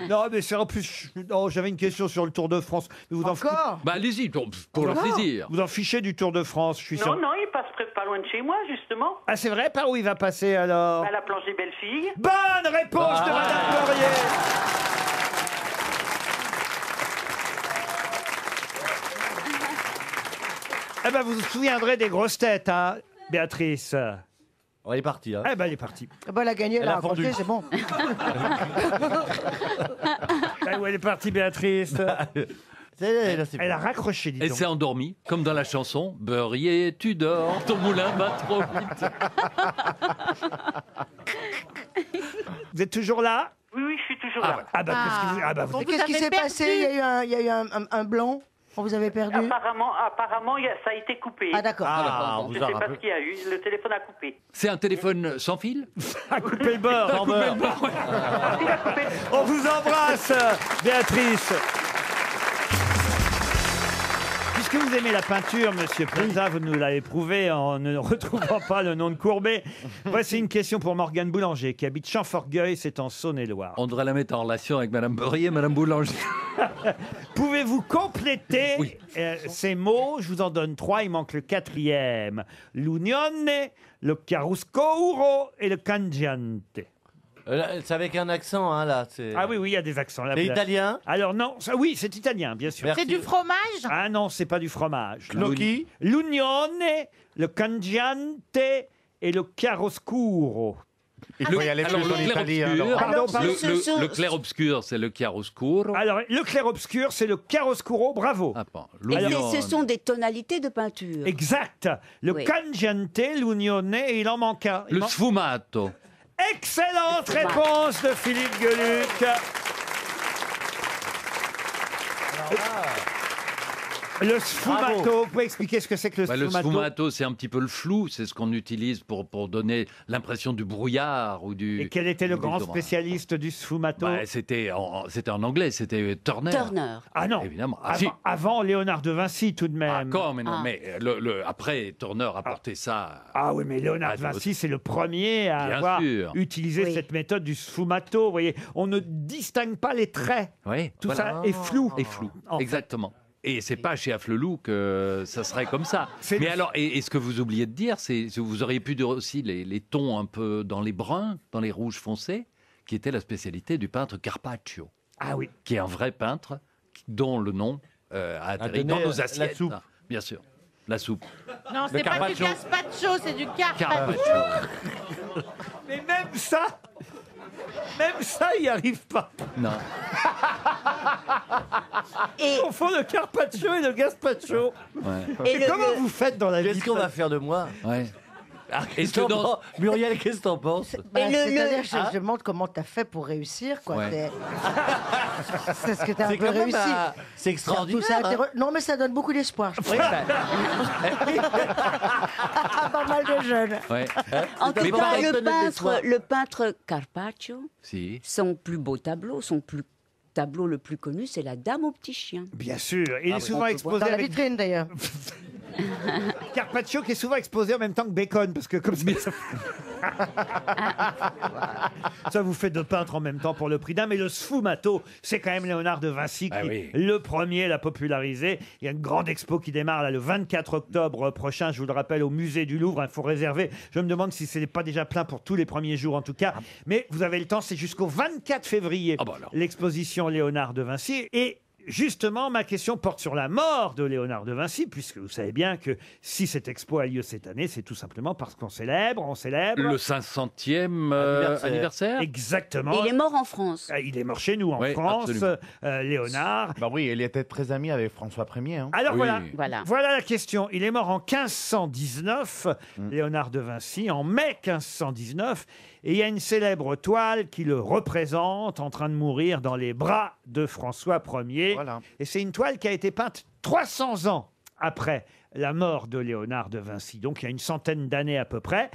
Non, mais c'est en plus. Non, j'avais une question sur le Tour de France. Mais vous Encore Bah allez-y, pour le plaisir. Vous en fichez du Tour de France, je suis sûr. Non, il passe presque pas loin de chez moi, justement. Ah, c'est vrai? Par où il va passer alors? À la planche des belles filles. Bonne réponse de Madame Beurrier. Eh ben, vous vous souviendrez des grosses têtes, hein, Béatrice? Elle est partie. Hein. Eh ben, elle est partie. Ah bah, elle a gagné, elle a fondu. raconté, c'est bon. Ah, où elle est partie, Béatrice? Elle a raccroché, dis Elle donc. s'est endormie, comme dans la chanson Beurrier, tu dors, ton moulin bat trop vite. Vous êtes toujours là? Oui, je suis toujours là. Ah bah, qu'est-ce que vous... ah bah, vous... Et qu'est-ce qui s'est passé? Il y a eu un blanc? On vous avez perdu? Apparemment, ça a été coupé. Ah d'accord. Je ne sais pas ce qu'il y a eu. Le téléphone a coupé. C'est un téléphone sans fil? A coupé le beurre. A coupé le beurre, ouais. On vous embrasse, Béatrice. Puisque vous aimez la peinture, Monsieur Plaza, vous nous l'avez prouvé en ne retrouvant pas le nom de Courbet. Voici une question pour Morgane Boulanger, qui habite Champforgueil, c'est en Saône-et-Loire. On devrait la mettre en relation avec Madame Beurrier et Madame Boulanger. Pouvez-vous compléter ces mots? Je vous en donne 3, il manque le 4e. L'unione, le chiaroscuro et le cangiante. C'est avec un accent, hein, là. Ah oui, il y a des accents. Là, C'est italien? Alors non, oui, c'est italien, bien sûr. Merci. C'est du fromage? Ah non, c'est pas du fromage. Gnocchi? L'unione, le cangiante et le chiaroscuro. Il faut y aller plus en Italie. alors. Pardon, Le clair-obscur, c'est le chiaroscuro. Alors, le clair-obscur, c'est le chiaroscuro, bravo. Ah, bon. Et L'unione. ce sont des tonalités de peinture. Exact. Le Oui. cangiante, l'unione, et il en manque un. Le sfumato. Excellente réponse de Philippe Gueluc. Le sfumato, vous pouvez expliquer ce que c'est que le Le sfumato? sfumato, c'est un petit peu le flou, c'est ce qu'on utilise pour donner l'impression du brouillard ou du... Et quel était le du grand dommage. spécialiste du sfumato? C'était en anglais, c'était Turner. Turner. Ah non, Évidemment. avant Léonard de Vinci tout de même. D'accord, mais non, mais après, Turner a porté ça... Ah oui, mais Léonard de Vinci, c'est le premier à Bien avoir sûr. utilisé Oui. cette méthode du sfumato. Vous voyez, on ne distingue pas les traits. Oui, Tout voilà. ça est flou. Et flou, En fait. exactement. Et c'est pas chez Afflelou que ça serait comme ça. C'est- Mais alors, et ce que vous oubliez de dire, c'est que vous auriez pu dire aussi les tons un peu dans les bruns, dans les rouges foncés, qui était la spécialité du peintre Carpaccio, Ah oui. qui est un vrai peintre dont le nom a atterri donné dans nos la assiettes. soupe. Bien sûr, la soupe. Non, c'est pas du carpaccio. gazpacho, c'est du carpaccio. Carpaccio. Mais même ça, il n'y arrive pas. Non. Et, On confond le carpaccio et le gazpacho. Ouais. Et comment vous faites dans la vie? Qu'est-ce qu'on va faire de moi? Ouais. Qu'est-ce que que dans- Muriel, qu'est-ce que t'en penses? Bah, Et le- c'est-à-dire, je Ah. me demande comment t'as fait pour réussir, quoi. Ouais. C'est ce que t'as un C'est peu quand même, réussi. c'est extraordinaire. Ça a été hein. Non, mais ça donne beaucoup d'espoir, je trouve. Oui, Pas mal de jeunes. Ouais. en tout Mais cas, pareil, donner de l'espoir. le peintre Carpaccio, Si. son plus beau tableau, tableau le plus connu, c'est La Dame au petit chien. Bien sûr. Il est oui. souvent On peut exposé Dans la avec vitrine, d'ailleurs. Carpaccio qui est souvent exposé en même temps que Bacon, parce que comme ça, ça vous fait deux peintres en même temps pour le prix d'un. Mais le sfumato, c'est quand même Léonard de Vinci qui Ah oui. le premier l'a popularisé. Il y a une grande expo qui démarre là, le 24 octobre prochain, je vous le rappelle, au musée du Louvre. Il faut réserver. Je me demande si ce n'est pas déjà plein pour tous les premiers jours en tout cas. Mais vous avez le temps, c'est jusqu'au 24 février, Ah bah alors. l'exposition Léonard de Vinci. Et justement, ma question porte sur la mort de Léonard de Vinci, puisque vous savez bien que si cette expo a lieu cette année, c'est tout simplement parce qu'on célèbre, Le 500e anniversaire. Exactement. Et il est mort en France. Il est mort chez nous, en Oui, France, absolument. Léonard. Bah oui, il était très ami avec François Ier. Hein. Alors Oui. voilà la question. Il est mort en 1519, Léonard de Vinci, en mai 1519. Et il y a une célèbre toile qui le représente en train de mourir dans les bras de François Ier. Voilà. Et c'est une toile qui a été peinte 300 ans après la mort de Léonard de Vinci, donc il y a une centaine d'années à peu près.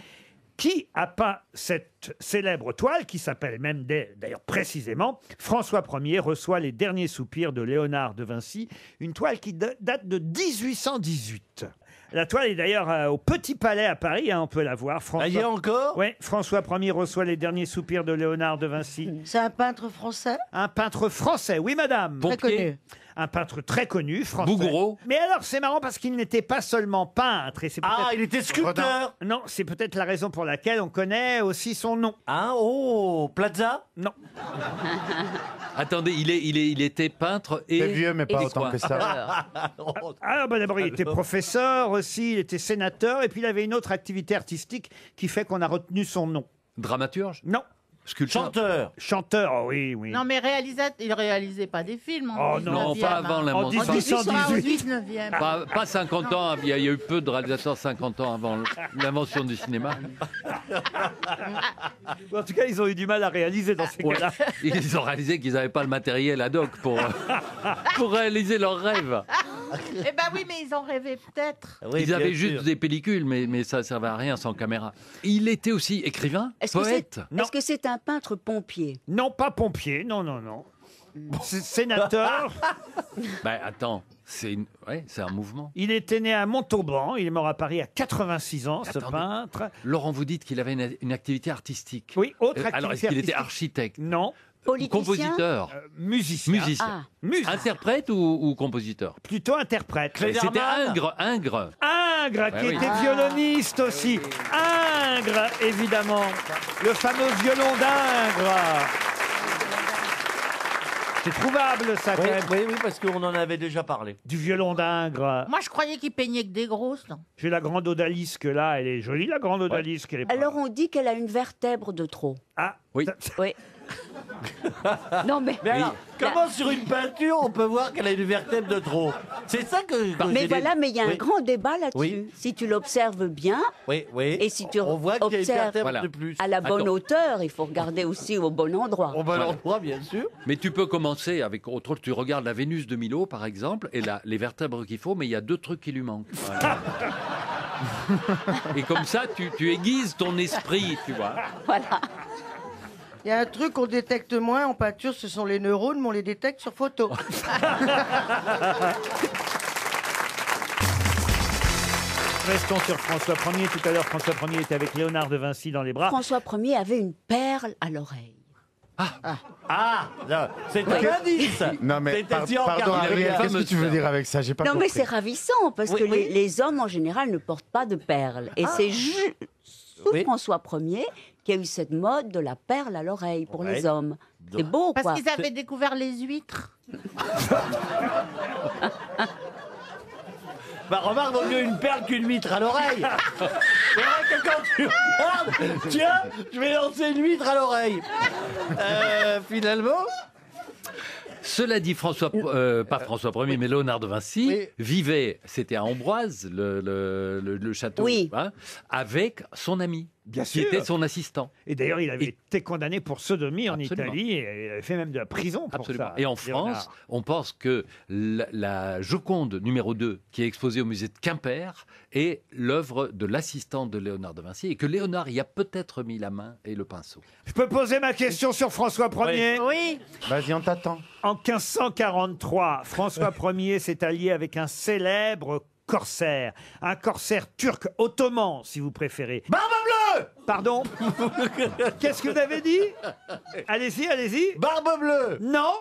Qui a peint cette célèbre toile, qui s'appelle même d'ailleurs précisément « François Ier reçoit les derniers soupirs de Léonard de Vinci », une toile qui date de 1818. La toile est d'ailleurs au Petit Palais à Paris, hein, on peut la voir. Il y a encore? Oui, François Ier reçoit les derniers soupirs de Léonard de Vinci. C'est un peintre français? Un peintre français, oui madame. Très connu. Un peintre très connu, français. Bouguereau. Mais alors, c'est marrant parce qu'il n'était pas seulement peintre. Et c'est Ah, il était sculpteur. Non, c'est peut-être la raison pour laquelle on connaît aussi son nom. Ah, oh, Plaza? Non. Attendez, il était peintre et... C'est vieux, mais pas et autant quoi que ça. Alors, bah, d'abord, il était professeur aussi, il était sénateur, et puis il avait une autre activité artistique qui fait qu'on a retenu son nom. Dramaturge? Non. Sculpteur? Chanteur. Chanteur, oh oui, oui. Non, mais il réalisait pas des films. Oh En non, 19e, pas hein. avant En l'invention. 1818. 19e. Pas 50 ans, il y a eu peu de réalisateurs 50 ans avant l'invention du cinéma. En tout cas, ils ont eu du mal à réaliser dans ces Ouais. cas-là. Ils ont réalisé qu'ils n'avaient pas le matériel ad hoc pour réaliser leurs rêves. Eh ben oui, mais ils en rêvaient peut-être. Oui, Ils bien avaient sûr. juste des pellicules, mais ça ne servait à rien sans caméra. Il était aussi écrivain, Est-ce que poète. Non. c'est un peintre pompier? Non, pas pompier, non, non, non. C'est sénateur. Ben attends, ouais, c'est un mouvement. Il était né à Montauban, il est mort à Paris à 86 ans, ce Attendez. peintre. Laurent, vous dites qu'il avait une activité artistique. Oui, autre activité Alors, est-ce qu'il était artistique. architecte? Non. Politicien? Compositeur? Musicien. Musicien? Ah. Musicien. Interprète ou compositeur? Plutôt interprète. C'était Ingres. Ingres, qui oui. était violoniste aussi. Ingres, évidemment. Le fameux violon d'Ingres. C'est trouvable, ça, quand Oui, même. oui, oui, parce qu'on en avait déjà parlé. Du violon d'Ingres. Moi, je croyais qu'il peignait que des grosses. non J'ai la grande odalisque, là. Elle est jolie, la grande odalisque. Elle est pas- Alors on dit qu'elle a une vertèbre de trop. Ah, Oui. Oui. Non mais. Mais alors, comment sur une peinture on peut voir qu'elle a une vertèbre de trop? C'est ça que Mais j'ai voilà, dit. mais il y a un Oui. grand débat là-dessus. Oui. Si tu l'observes bien, Oui, oui. et si tu on voit qu'il y a une observes vertèbre Voilà. de plus. à la bonne Attends. hauteur, il faut regarder aussi au bon endroit. Au bon endroit, bien sûr. Mais tu peux commencer avec autre chose. Tu regardes la Vénus de Milo, par exemple, et là, les vertèbres qu'il faut, mais il y a 2 trucs qui lui manquent. Voilà. Et comme ça, tu aiguises ton esprit, tu vois. Voilà. Il y a un truc qu'on détecte moins en peinture, ce sont les neurones, mais on les détecte sur photo. Restons sur François Ier. Tout à l'heure, François Ier était avec Léonard de Vinci dans les bras. François Ier avait une perle à l'oreille. Ah, non, c'est un indice. Non, mais C'était si pardon, encadré. Ariel, qu'est-ce que fameuse tu veux perle. dire avec ça? J'ai pas Non mais compris. c'est ravissant parce Oui, que oui. les hommes en général ne portent pas de perles. Et c'est sous Oui. François Ier qu'il y a eu cette mode de la perle à l'oreille pour Ouais. les hommes. C'est beau quoi. Parce qu'ils avaient découvert les huîtres. Bah remarque, vaut mieux une perle qu'une huître à l'oreille. C'est vrai que quand tu regardes, tiens, je vais lancer une huître à l'oreille. Finalement, Cela dit, pas François Ier, mais Léonard de Vinci Oui. vivait, c'était à Ambroise, le château, Oui. hein, avec son ami, Bien qui sûr. était son assistant. Et d'ailleurs, il avait été condamné pour sodomie en Absolument. Italie et il avait fait même de la prison pour Absolument. ça. Et en Léonard. France, on pense que la Joconde numéro 2, qui est exposée au musée de Quimper, est l'œuvre de l'assistant de Léonard de Vinci, et que Léonard y a peut-être mis la main et le pinceau. Je peux poser ma question sur François Ier? Oui. Vas-y, on t'attend. En 1543, François Ier s'est allié avec un célèbre corsaire, un corsaire turc ottoman, si vous préférez. Barbe bleue. Pardon? Qu'est-ce que vous avez dit? Allez-y, allez-y. Barbe bleue. Non.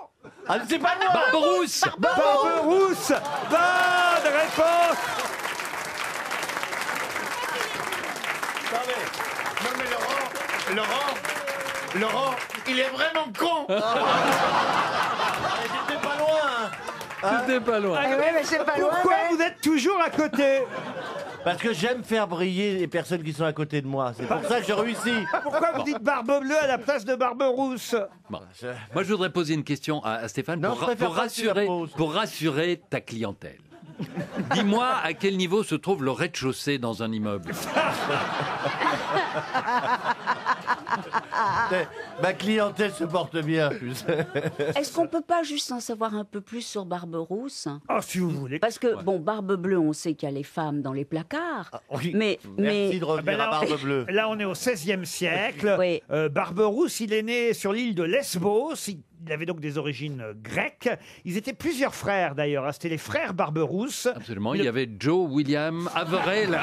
Ah, c'est pas moi. Barberousse. Barberousse. Bonne réponse. Non mais Laurent, il est vraiment con. J'étais pas loin. hein. C'était pas loin. Ah ouais, mais c'est pas loin. Pourquoi mais- vous êtes toujours à côté? Parce que j'aime faire briller les personnes qui sont à côté de moi. C'est pour ça que je réussis. Pourquoi vous dites barbe bleue à la place de barbe rousse? Bon. Moi, je voudrais poser une question à Stéphane Non, je préfère pas que tu la poses. pour rassurer ta clientèle. Dis-moi à quel niveau se trouve le rez-de-chaussée dans un immeuble. Ma clientèle se porte bien. Est-ce qu'on peut pas juste en savoir un peu plus sur Barberousse? Oh, si vous voulez. Parce que, bon, Barbe Bleue, on sait qu'il y a les femmes dans les placards. mais Merci de revenir là, à Barbe Bleue. Là, on est au XVIe siècle. Oui. Barberousse, il est né sur l'île de Lesbos. Il avait donc des origines grecques. Ils étaient plusieurs frères, d'ailleurs. hein. C'était les frères Barberousse. Absolument. Il y avait Joe, William, Averell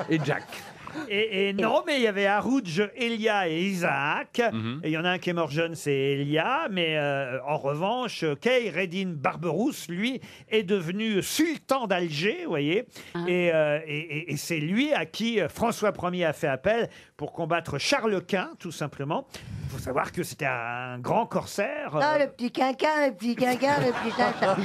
et Jack. Et non, mais il y avait Haroudj, Elia et Isaac. Et il y en a un qui est mort jeune, c'est Elia. Mais en revanche, Kheyreddin Barberousse, lui, est devenu sultan d'Alger, vous voyez. Et c'est lui à qui François Ier a fait appel pour combattre Charles Quint, tout simplement. Il faut savoir que c'était un grand corsaire. Ah, le petit quinquin, le petit quinquin, le petit quinquin.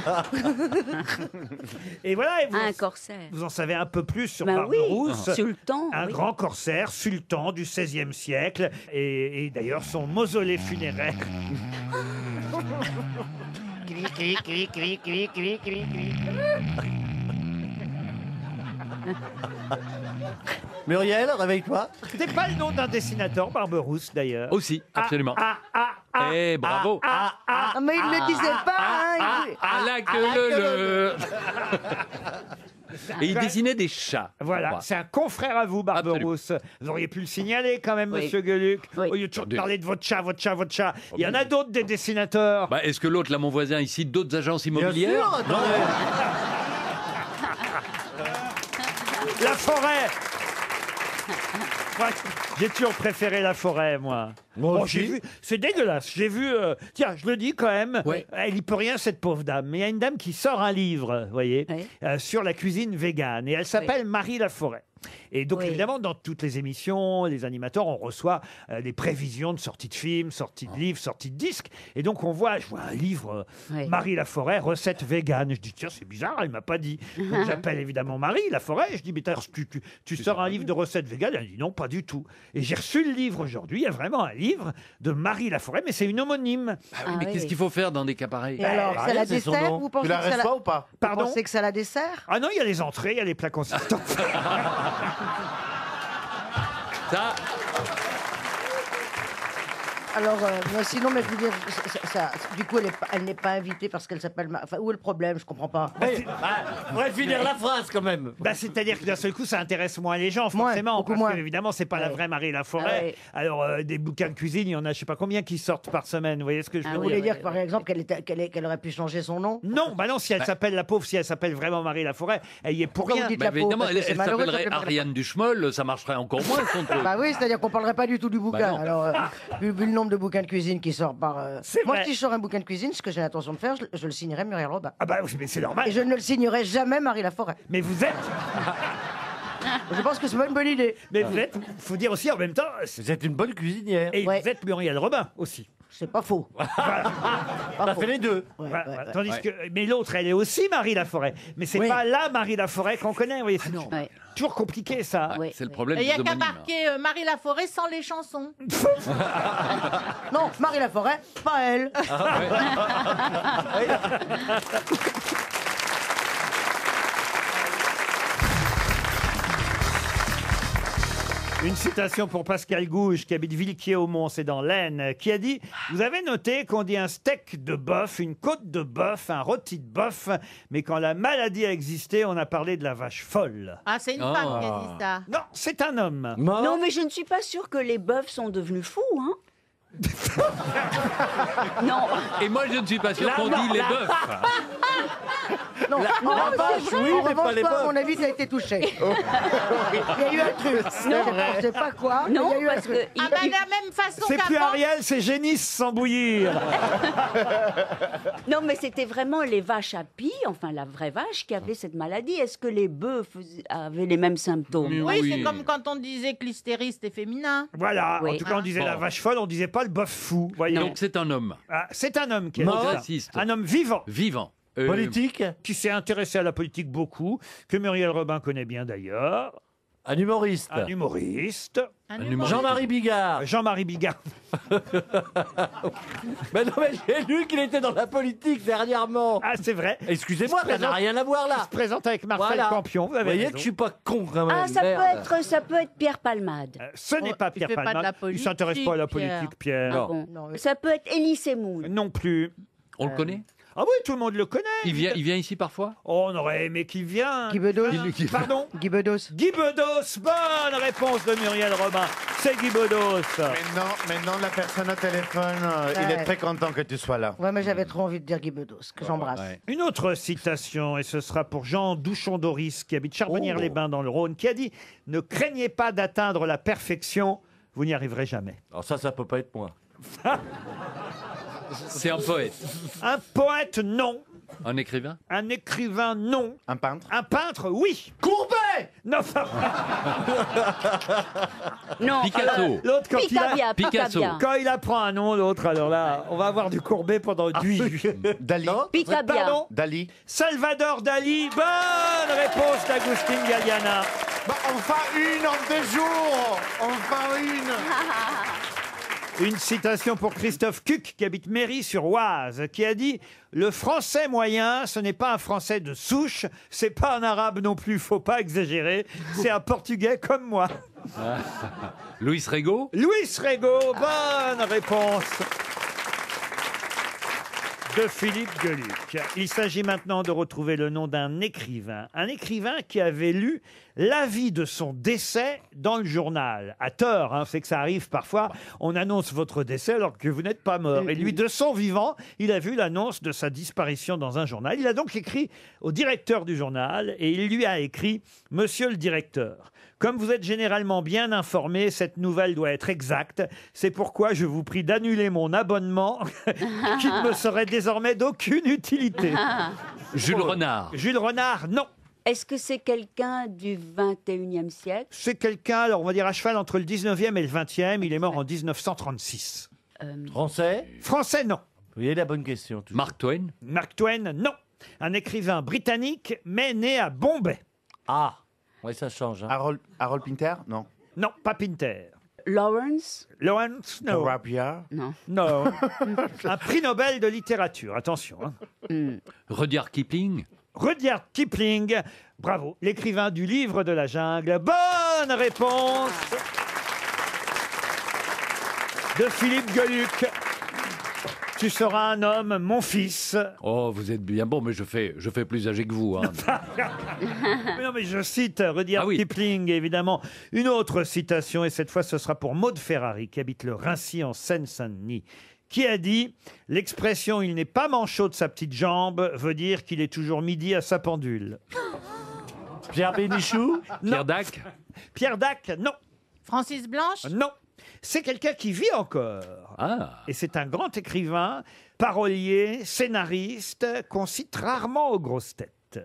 Et voilà, et un corsaire. vous en savez un peu plus sur Ben oui, Barberousse. sultan, Un oui. grand corsaire, sultan du XVIe siècle. Et d'ailleurs, son mausolée funéraire. Cri, cri, cri, cri, cri, cri, cri. Muriel, réveille-toi. C'était pas le nom d'un dessinateur, Barberousse, d'ailleurs. Aussi, absolument. Eh, bravo. Ah, mais il ne le disait pas, hein. la queue Et il dessinait des chats. Voilà, c'est un confrère à vous, Barberousse. Vous auriez pu le signaler quand même, Oui. monsieur Gueluc. Oui. Au lieu de toujours parler de votre chat, votre chat, votre chat. Il y en a d'autres, des dessinateurs. Bah, est-ce que l'autre, là, mon voisin, ici, d'autres agences Bien immobilières sûr, attendez. La forêt. Moi, j'ai toujours préféré la forêt, moi. Moi J'ai aussi. vu, c'est dégueulasse. J'ai vu, tiens, je le dis quand même, Ouais. elle y peut rien, cette pauvre dame. Mais il y a une dame qui sort un livre, vous voyez, Ouais. sur la cuisine végane. Et elle s'appelle Marie Laforêt. Et donc, Oui. évidemment, dans toutes les émissions, les animateurs, on reçoit des prévisions de sortie de films, sortie de livres, sortie de disques. Et donc, je vois un livre, Ouais. Marie Laforêt, recettes véganes. Je dis, tiens, c'est bizarre, elle m'a pas dit. Donc, j'appelle évidemment Marie Laforêt. Je dis, mais tu sors un livre de recettes véganes? Elle dit, non, pas du tout. Et j'ai reçu le livre aujourd'hui. Il y a vraiment un livre de Marie Laforêt, mais c'est une homonyme. Ah oui, mais qu'est-ce qu'il faut faire dans des cas pareils? Et alors, ça la c'est son dessert? nom. Vous pensez Tu la que ça restes pas ou pas? Vous Pardon? pensez que ça la dessert? Ah non, il y a les entrées, il y a les plats consistants. Ça, Alors, moi, sinon, mais je veux dire, du coup, elle n'est pas invitée parce qu'elle s'appelle... Enfin, où est le problème? Je comprends pas. On va finir la phrase quand même. Bah, c'est-à-dire que d'un seul coup, ça intéresse moins les gens, Moins, forcément, beaucoup parce moins. que évidemment, c'est pas la Ouais. vraie Marie Laforêt. Ah ouais. Alors, des bouquins de cuisine, il y en a, je sais pas combien qui sortent par semaine. Vous voyez ce que je veux Vous dire? voulez dire, par exemple, qu'elle aurait pu changer son nom? Non, bah non, si elle s'appelle la pauvre, si elle s'appelle vraiment Marie Laforêt, elle y est pour Pourquoi rien. vous dites bah, la pauvre? évidemment, Parce que elle c'est malheureux, s'appellerait ça fait- Ariane Duchemol, ça marcherait encore moins. son truc. Bah oui, c'est-à-dire qu'on parlerait pas du tout du bouquin. non. Alors, vu le nombre de bouquins de cuisine qui sortent par... C'est Moi, vrai. si je sors un bouquin de cuisine, ce que j'ai l'intention de faire, je le signerai Muriel Robin. Ah bah oui, mais c'est normal. Et je ne le signerai jamais Marie Laforêt. Mais vous êtes, Je pense que c'est pas une bonne idée. mais vous êtes, faut dire aussi en même temps, Vous êtes une bonne cuisinière. et Ouais. vous êtes Muriel Robin aussi. C'est pas faux. T'as fait les deux. Ouais, Voilà, ouais, voilà. ouais. Tandis que, mais l'autre, elle est aussi Marie Laforêt. Mais c'est Oui. pas la Marie Laforêt qu'on connaît. Vous voyez, c'est Ouais. toujours compliqué ça. Ouais. C'est le problème Il des n'y a qu'à homonymes. marquer Marie Laforêt sans les chansons. Non, Marie Laforêt, pas elle. Une citation pour Pascal Gouge, qui habite Villequier-Aumont, c'est dans l'Aisne, qui a dit « Vous avez noté qu'on dit un steak de bœuf, une côte de bœuf, un rôti de bœuf, mais quand la maladie a existé, on a parlé de la vache folle. Ah, c'est une Oh. femme qui a dit ça. » Non, c'est un homme. Non, mais je ne suis pas sûre que les bœufs sont devenus fous, hein. Non. Et moi, je ne suis pas sûr qu'on dit les bœufs. Non, La c'est vache, vrai. oui, En mais revanche, pas les toi, à bœufs. mon avis, tu as été touché. Il y a eu un truc. Je sais pas quoi. mais Non, il y a eu un parce truc. que Ah bah de la même façon C'est plus qu'avant. Ariel, c'est Génisse sans bouillir. non, mais c'était vraiment les vaches à pie, enfin la vraie vache, qui avait cette maladie. Est-ce que les bœufs avaient les mêmes symptômes? Mais Oui, oui. c'est comme quand on disait que l'hystérie c'était féminin. Voilà, en Oui. tout cas, on disait Bon. la vache folle, on disait pas le bœuf fou. Voyez. Donc c'est un homme Ah, c'est un homme qui a dit ça. progressiste, Un homme vivant. vivant. Politique. Qui s'est intéressé à la politique beaucoup, que Muriel Robin connaît bien d'ailleurs. Un humoriste. Un humoriste. Jean-Marie Bigard. Jean-Marie Bigard. Mais non, mais j'ai lu qu'il était dans la politique dernièrement. Ah, c'est vrai. Excusez-moi, Il se ça n'a présente- rien à voir Il là. se présente avec Marcel Voilà. Campion. Vous Vous avez voyez raison. que je suis pas con quand même. Ah, ça merde. peut être Pierre Palmade. Ce n'est pas Pierre fait pas de Palmade. la Il politique, s'intéresse pas à la Pierre. politique, Pierre. Ah bon. Ça peut être Élie Semoun. Non plus. On le connaît Ah oui, tout le monde le connaît. il vient ici parfois Oh, on aurait aimé qu'il vienne. Guy Bedos. Pardon Guy Bedos. Guy Bedos. Bonne réponse de Muriel Robin. C'est Guy Bedos. Maintenant, la personne au téléphone, il Ouais. est très content que tu sois là. Ouais, mais j'avais trop envie de dire Guy Bedos, que j'embrasse. Une autre citation, et ce sera pour Jean Douchon-Doris, qui habite Charbonnières-les-Bains dans le Rhône, qui a dit « Ne craignez pas d'atteindre la perfection, vous n'y arriverez jamais. Alors ça peut pas être moi. » C'est un poète. Un poète, non. Un écrivain. Un écrivain, non. Un peintre. Un peintre, oui. Courbet. Non, Non, Picasso. l'autre, quand Picabia, Picasso. Picabia. quand il apprend un nom, l'autre, alors là, on va avoir du Courbet pendant 8 Dali. Picabia. Pardon Dali. Salvador Dali. Bonne réponse d'Agustin Galliana. Bah, enfin une en 2 jours. Enfin une. Une citation pour Christophe Cuc, qui habite Méry-sur-Oise, qui a dit « Le français moyen, ce n'est pas un français de souche, c'est pas un arabe non plus, faut pas exagérer, c'est un portugais comme moi. Luis Rego » Luis Rego, bonne réponse de Philippe Gueluc. Il s'agit maintenant de retrouver le nom d'un écrivain. Un écrivain qui avait lu l'avis de son décès dans le journal. À tort, hein, c'est que ça arrive parfois. On annonce votre décès alors que vous n'êtes pas mort. Et lui, de son vivant, il a vu l'annonce de sa disparition dans un journal. Il a donc écrit au directeur du journal et il lui a écrit « Monsieur le directeur, comme vous êtes généralement bien informé, cette nouvelle doit être exacte. C'est pourquoi je vous prie d'annuler mon abonnement qui ne me serait désormais d'aucune utilité. » Jules Renard. Jules Renard, non. Est-ce que c'est quelqu'un du 21e siècle? C'est quelqu'un, alors on va dire à cheval entre le 19e et le 20e. Il est mort en 1936. Français. Français, non. Vous voyez la bonne question. toujours. Mark Twain. Mark Twain, non. Un écrivain britannique, mais né à Bombay. Ah. Oui, ça change. Hein. Harold Pinter. Non. Non, pas Pinter. Lawrence? Lawrence, non. Rapier. Non. Non. Un prix Nobel de littérature, attention. Hein. Rudyard Kipling. Rudyard Kipling, bravo, l'écrivain du livre de la jungle. Bonne réponse de Philippe Gueluc. Tu seras un homme, mon fils. Oh, vous êtes bien bon, mais je fais plus âgé que vous. Hein. Mais non, mais je cite Rudyard Kipling, évidemment. Une autre citation, et cette fois, ce sera pour Maud Ferrari, qui habite le Rincy en Seine-Saint-Denis, qui a dit « L'expression « il n'est pas manchot de sa petite jambe » veut dire qu'il est toujours midi à sa pendule. » Pierre Bénichou. Pierre Dac. Pierre Dac, non. Francis Blanche? Non. C'est quelqu'un qui vit encore. Ah. Et c'est un grand écrivain, parolier, scénariste, qu'on cite rarement aux grosses têtes.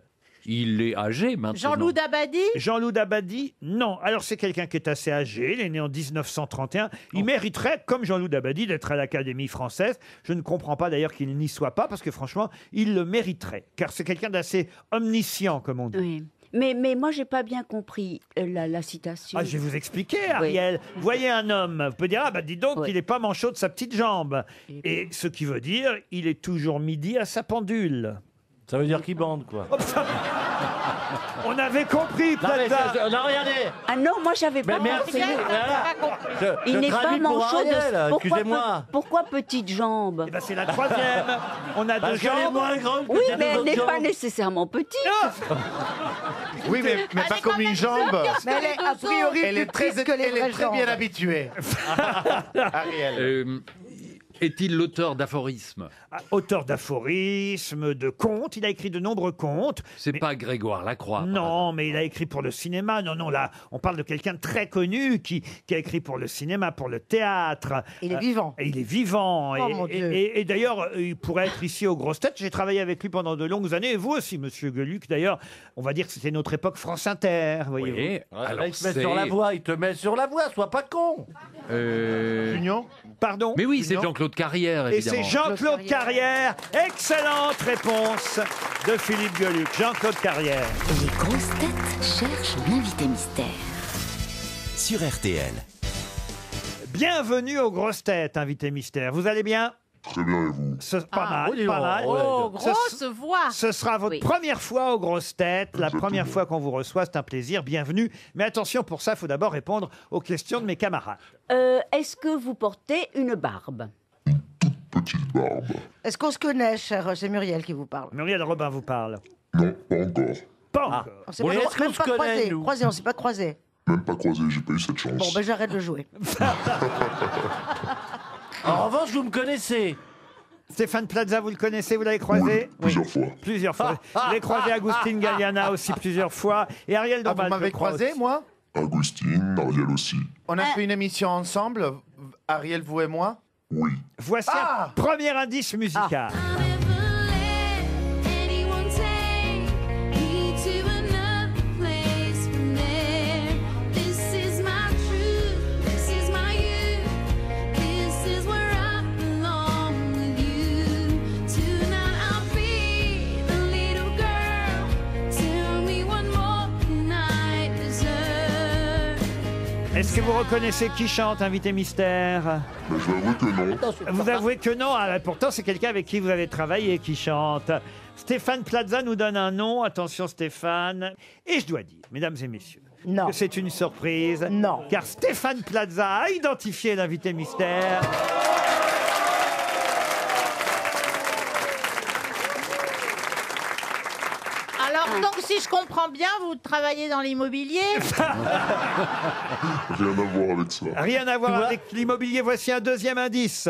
Il est âgé maintenant. Jean-Loup Dabadi? Jean-Loup Dabadi, non. Alors c'est quelqu'un qui est assez âgé, il est né en 1931. Il mériterait, comme Jean-Loup Dabadi, d'être à l'Académie française. Je ne comprends pas d'ailleurs qu'il n'y soit pas, parce que franchement, il le mériterait. Car c'est quelqu'un d'assez omniscient, comme on dit. Oui. Mais moi, j'ai pas bien compris la citation. Ah, je vais vous expliquer, Ariel. Vous voyez un homme, vous pouvez dire, ah bah dis donc, il n'est pas manchot de sa petite jambe. Et ce qui veut dire, il est toujours midi à sa pendule. Ça veut dire qu'il bande, quoi. On avait compris, Plaza. Non, regardez. Ah non, moi, j'avais pas merci. compris. Voilà. Il n'est pas manchot de... Excusez-moi. Pourquoi petite jambe? Eh ben, c'est la troisième. On a deux Parce qu'elle est jambes. moins grande que Oui, les mais deux elle n'est autres pas jambes. nécessairement petite. Oui, mais pas comme une jambe. Mais elle est a priori Elle est plus très, petite que les elle est vraies très jambes. bien habituée. Ariel. Est-il l'auteur d'aphorismes? Auteur d'aphorismes, de contes. Il a écrit de nombreux contes. C'est pas Grégoire Lacroix. par Non, mais il a écrit pour le cinéma. Non, là, on parle de quelqu'un de très connu qui a écrit pour le cinéma, pour le théâtre. Il est vivant. Et il est vivant. Oh, mon Dieu. Et d'ailleurs, il pourrait être ici aux grosses têtes. J'ai travaillé avec lui pendant de longues années. Et vous aussi, monsieur Gueluc. D'ailleurs, on va dire que c'était notre époque France Inter. Voyez-vous. Oui. Alors, il te met sur la voie, il te met sur la voie, sois pas con. Union. Pardon. Mais oui, c'est Jean-Claude Carrière, Et évidemment. c'est Jean-Claude Carrière. Excellente réponse de Philippe Gueluc. Jean-Claude Carrière. Les grosses têtes cherchent l'invité mystère. sur RTL. Bienvenue aux grosses têtes, invité mystère. Vous allez bien? Très bien, et vous? Pas mal, pas mal. Oh, grosse voix. Ce sera votre première fois aux grosses têtes, la première fois qu'on vous reçoit, c'est un plaisir, bienvenue. Mais attention, pour ça, il faut d'abord répondre aux questions de mes camarades. Est-ce que vous portez une barbe? Petite barbe. Est-ce qu'on se connaît, cher? C'est Muriel qui vous parle. Muriel Robin vous parle. Non, pas encore. Pas encore. On s'est même pas croisé. Croisé, on s'est pas croisé. Même pas croisé, j'ai pas eu cette chance. Bon, ben j'arrête de jouer. En revanche, vous me connaissez. Stéphane Plaza, vous le connaissez, vous l'avez croisé? Plusieurs fois. Plusieurs fois. Vous l'avez croisé Agustin Galliana aussi plusieurs fois. Et Ariel Dombal. Vous m'avez croisé, moi? Agustin, Ariel aussi. On a fait une émission ensemble, Ariel, vous et moi? Oui. Voici un premier indice musical. Est-ce que vous reconnaissez qui chante, invité mystère? Mais je vais avouer que non. Vous avouez que non? Ah, pourtant, c'est quelqu'un avec qui vous avez travaillé qui chante. Stéphane Plaza nous donne un nom. Attention, Stéphane. Et je dois dire, mesdames et messieurs, que c'est une surprise. Non. Car Stéphane Plaza a identifié l'invité mystère. Alors, donc, si je comprends bien, vous travaillez dans l'immobilier? Rien à voir avec ça. Rien à voir avec l'immobilier. Voici un deuxième indice.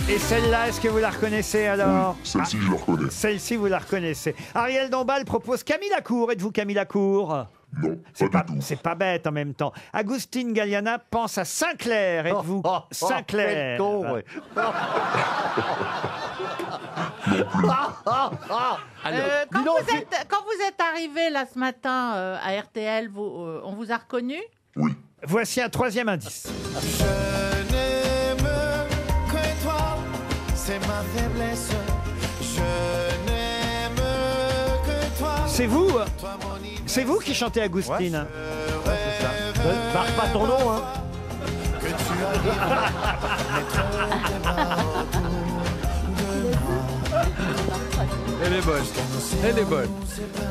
Et celle-là, est-ce que vous la reconnaissez alors? Oui, celle-ci, je la reconnais. Celle-ci, vous la reconnaissez. Ariel Dombal propose Camille Lacour. Êtes-vous Camille Lacour? Non, c'est pas bête en même temps. Agustin Galliana pense à Sinclair. Êtes-vous Sinclair? quel con, ouais. Quand vous êtes arrivé là ce matin à RTL, on vous a reconnu? Oui. Voici un troisième indice. Je n'aime que toi, c'est ma faiblesse. Je n'aime que toi. C'est vous? C'est vous qui chantez Agustin? Ouais, c'est ça. Marque pas ton nom, hein. Que tu Elle est bonne. Elle est bonne.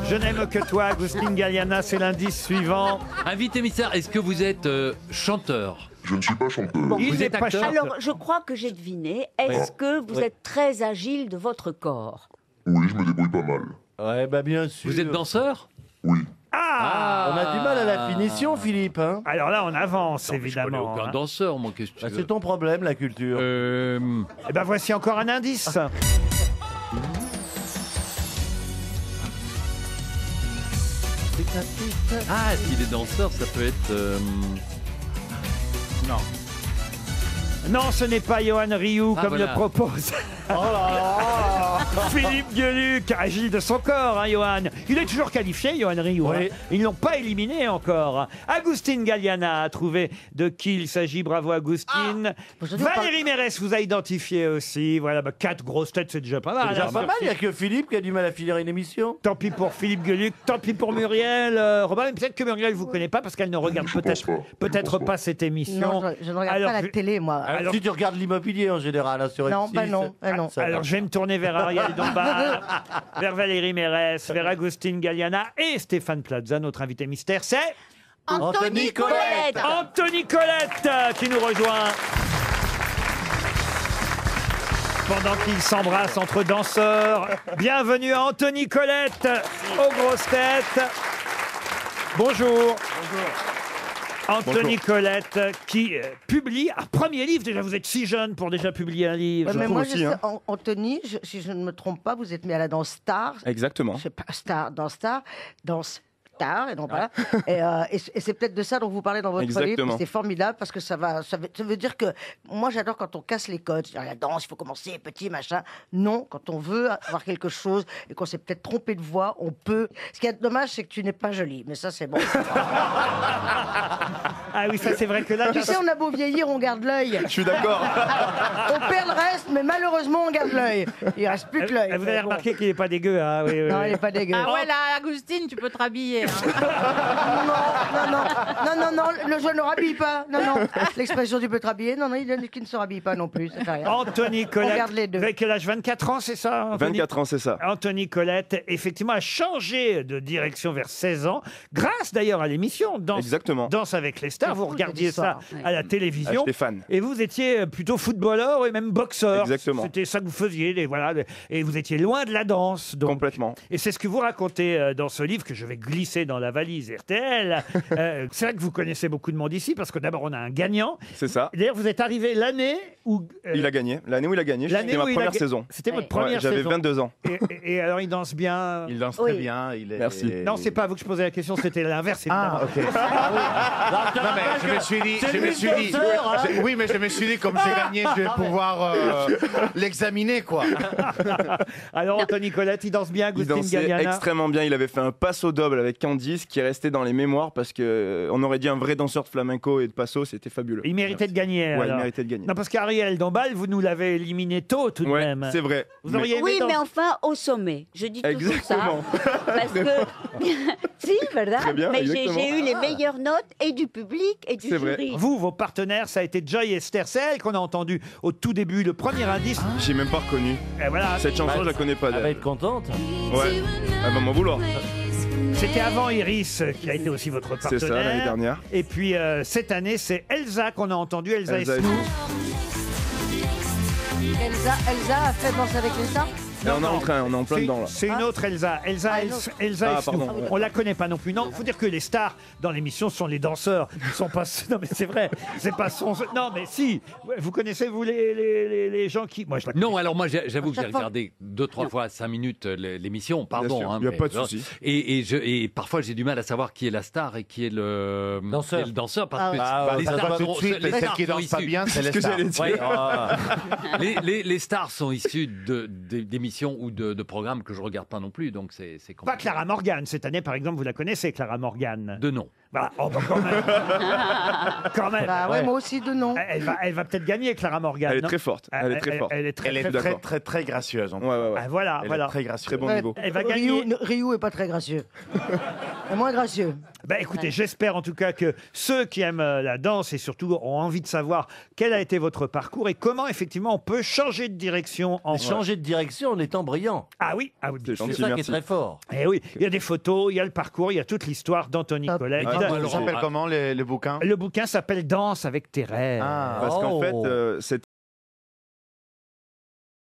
Je n'aime que toi, Agustin Galliana, c'est l'indice suivant. Invité mystère, est-ce que vous êtes chanteur? Je ne suis pas chanteur. Vous êtes acteur? Alors, je crois que j'ai deviné. Est-ce que vous êtes très agile de votre corps? Oui, je me débrouille pas mal. Ouais, bah bien sûr. Vous êtes danseur? Oui. Ah, On a du mal à la finition, Philippe. Hein. Alors là, on avance, Non, mais je connais évidemment. aucun hein. danseur, moi, qu'est-ce que tu veux? C'est ton problème, la culture. Eh ben, voici encore un indice. Ah, s'il est danseur, ça peut être... Non. Non, ce n'est pas Johan Rioux, comme voilà. le propose Oh là là. Philippe Gueluc, agile de son corps, hein, Johan. Il est toujours qualifié, Johan Rioux. Oui. Hein. Ils ne l'ont pas éliminé encore. Agustin Galliana a trouvé de qui il s'agit. Bravo, Agustin. Valérie Mérès vous a identifié aussi. Voilà, 4 grosses têtes, c'est déjà pas mal. C'est déjà hein. pas mal, il n'y a que Philippe qui a du mal à finir une émission. Tant pis pour Philippe Gueluc, tant pis pour Muriel. Robin, peut-être que Muriel ne vous connaît pas parce qu'elle ne regarde peut-être pas cette émission. Non, je ne regarde Alors, pas la télé, moi. Alors, si tu regardes l'immobilier en général, hein, sur Non, M6, bah non, non. Alors je vais me tourner vers Ariel Dombal, vers Valérie Mérès, vers Agustin Galliana et Stéphane Plaza. Notre invité mystère, c'est Anthony Colette. Anthony Colette qui nous rejoint. Pendant qu'ils s'embrassent entre danseurs, bienvenue à Anthony Colette aux grosses têtes. Bonjour. Anthony Colette qui publie un premier livre. Déjà, vous êtes si jeune pour déjà publier un livre. Ouais, mais moi, Anthony, si je ne me trompe pas, vous êtes mis à la danse Star. Exactement. Je sais pas, Star, dans star. Et, donc, voilà. Et c'est peut-être de ça dont vous parlez dans votre livre. Exactement. C'est formidable parce que ça veut dire que moi j'adore quand on casse les codes. La danse, il faut commencer petit, machin. Non, quand on veut avoir quelque chose et qu'on s'est peut-être trompé de voix, on peut. Ce qui est dommage, c'est que tu n'es pas jolie. Mais ça, c'est bon. Ah oui, ça c'est vrai que là... Tu sais, on a beau vieillir, on garde l'œil. Je suis d'accord. On perd le reste, mais malheureusement, on garde l'œil. Il reste plus que l'œil. Vous avez remarqué qu'il n'est pas dégueu, hein? Oui, oui, Non, oui. il n'est pas dégueu. Ah ouais, là, Agustine, tu peux te rhabiller. hein. Non, le je ne rhabille pas. Non. L'expression tu peux te rhabiller. Non, il dit qu'il ne se rhabille pas non plus. Ça fait rien. Anthony On Colette, garde les deux. vous avez quel âge? 24 ans, c'est ça, Anthony? 24 ans, c'est ça. Anthony Colette, effectivement, a changé de direction vers 16 ans, grâce d'ailleurs à l'émission Exactement. Danse avec les stars. Vous regardiez ça à la Ah, télévision. j'étais fan. Et vous étiez plutôt footballeur et même boxeur. Exactement. C'était ça que vous faisiez. Voilà, et vous étiez loin de la danse. Donc. Complètement. Et c'est ce que vous racontez dans ce livre que je vais glisser dans la valise RTL. C'est vrai que vous connaissez beaucoup de monde ici parce que d'abord on a un gagnant. C'est ça. D'ailleurs, vous êtes arrivé l'année où... Il a gagné. L'année où il a gagné, c'était ma première saison. C'était votre première J'avais saison. 22 ans. Et alors, il danse bien. Il danse très bien. Merci. Non, c'est pas à vous que je posais la question, c'était l'inverse. Ah, ok. Non, mais je me suis dit. Oui, mais je me suis dit, comme j'ai gagné, je vais pouvoir l'examiner, quoi. Alors, Anthony Colette, il danse bien, Il Agustin dansait Galliana. extrêmement bien. Il avait fait un passo double avec Candice qui est resté dans les mémoires parce que on aurait dit un vrai danseur de flamenco et de passo, c'était fabuleux. Il méritait de gagner. Ouais, il alors. méritait de gagner. Non, parce qu'Ariel Dombal, vous nous l'avez éliminé tôt tout de Ouais, même. c'est vrai. Vous auriez aimé Oui, danser- mais enfin au sommet. Je dis toujours Exactement. ça. Parce que. Si, ¿verdad? Très bien, mais j'ai exactement. eu les meilleures notes et du public et du C'est vrai. jury. Vous, vos partenaires, ça a été Joy Esther, c'est elle qu'on a entendu au tout début, le premier indice. J'ai même pas reconnu. Et voilà. Cette chanson, je la connais pas. Elle va être contente. Ouais. Elle va m'en vouloir. C'était avant Iris, qui a été aussi votre partenaire. C'est ça, l'année dernière. Et puis cette année, c'est Elsa qu'on a entendu, Elsa Elsa Esnou. Elsa a fait Danse avec les stars. Là, on est en train, on est en plein dedans là. C'est une autre Elsa. Elsa Ah, Esnou. pardon. On la connaît pas non plus. Non, faut dire que les stars dans l'émission sont les danseurs. Ils sont pas. Non, mais c'est vrai. C'est pas son. Non, mais si. Vous connaissez vous les gens qui. Moi, je la connais. Non, alors moi j'avoue que j'ai chaque fois- regardé 2-3 fois 5 minutes l'émission, pardon. sûr, hein, y a mais- pas de souci. Et parfois j'ai du mal à savoir qui est la star et qui est le danseur parce que Bah, les ça se stars voit tout de sont- suite. les Celles stars qui sont dansent pas issues- bien, c'est C'est les ce que stars. j'allais dire. Ouais. Les stars sont issues d'émissions ou de programmes que je regarde pas non plus, donc c'est Pas compliqué. Clara Morgan. Cette année, par exemple, vous la connaissez, Clara Morgan. De nom. Voilà. Oh, bah, quand même. Quand même. Bah ouais, moi aussi de non. Elle va peut-être gagner, Clara Morgan. Elle est non très forte. Elle est très forte. Elle est très, Elle est très très, d'accord. très, très gracieuse. en Ouais, ouais, ouais. Ah, voilà, Elle voilà. est très gracieuse. Très bon niveau. Elle va gagner. Ryu est pas très gracieux. est moins gracieux. Ben, écoutez, j'espère en tout cas que ceux qui aiment la danse et surtout ont envie de savoir quel a été votre parcours et comment effectivement on peut changer de direction en Changer de direction en étant brillant. Ah oui, C'est C'est gentil, ça qui est merci. très fort. Eh oui, il y a des photos, il y a le parcours, il y a toute l'histoire d'Anthony Colette. Ça s'appelle comment, les bouquins? Le bouquin s'appelle Danse avec tes rêves. Ah. Parce qu'en Oh. fait, cette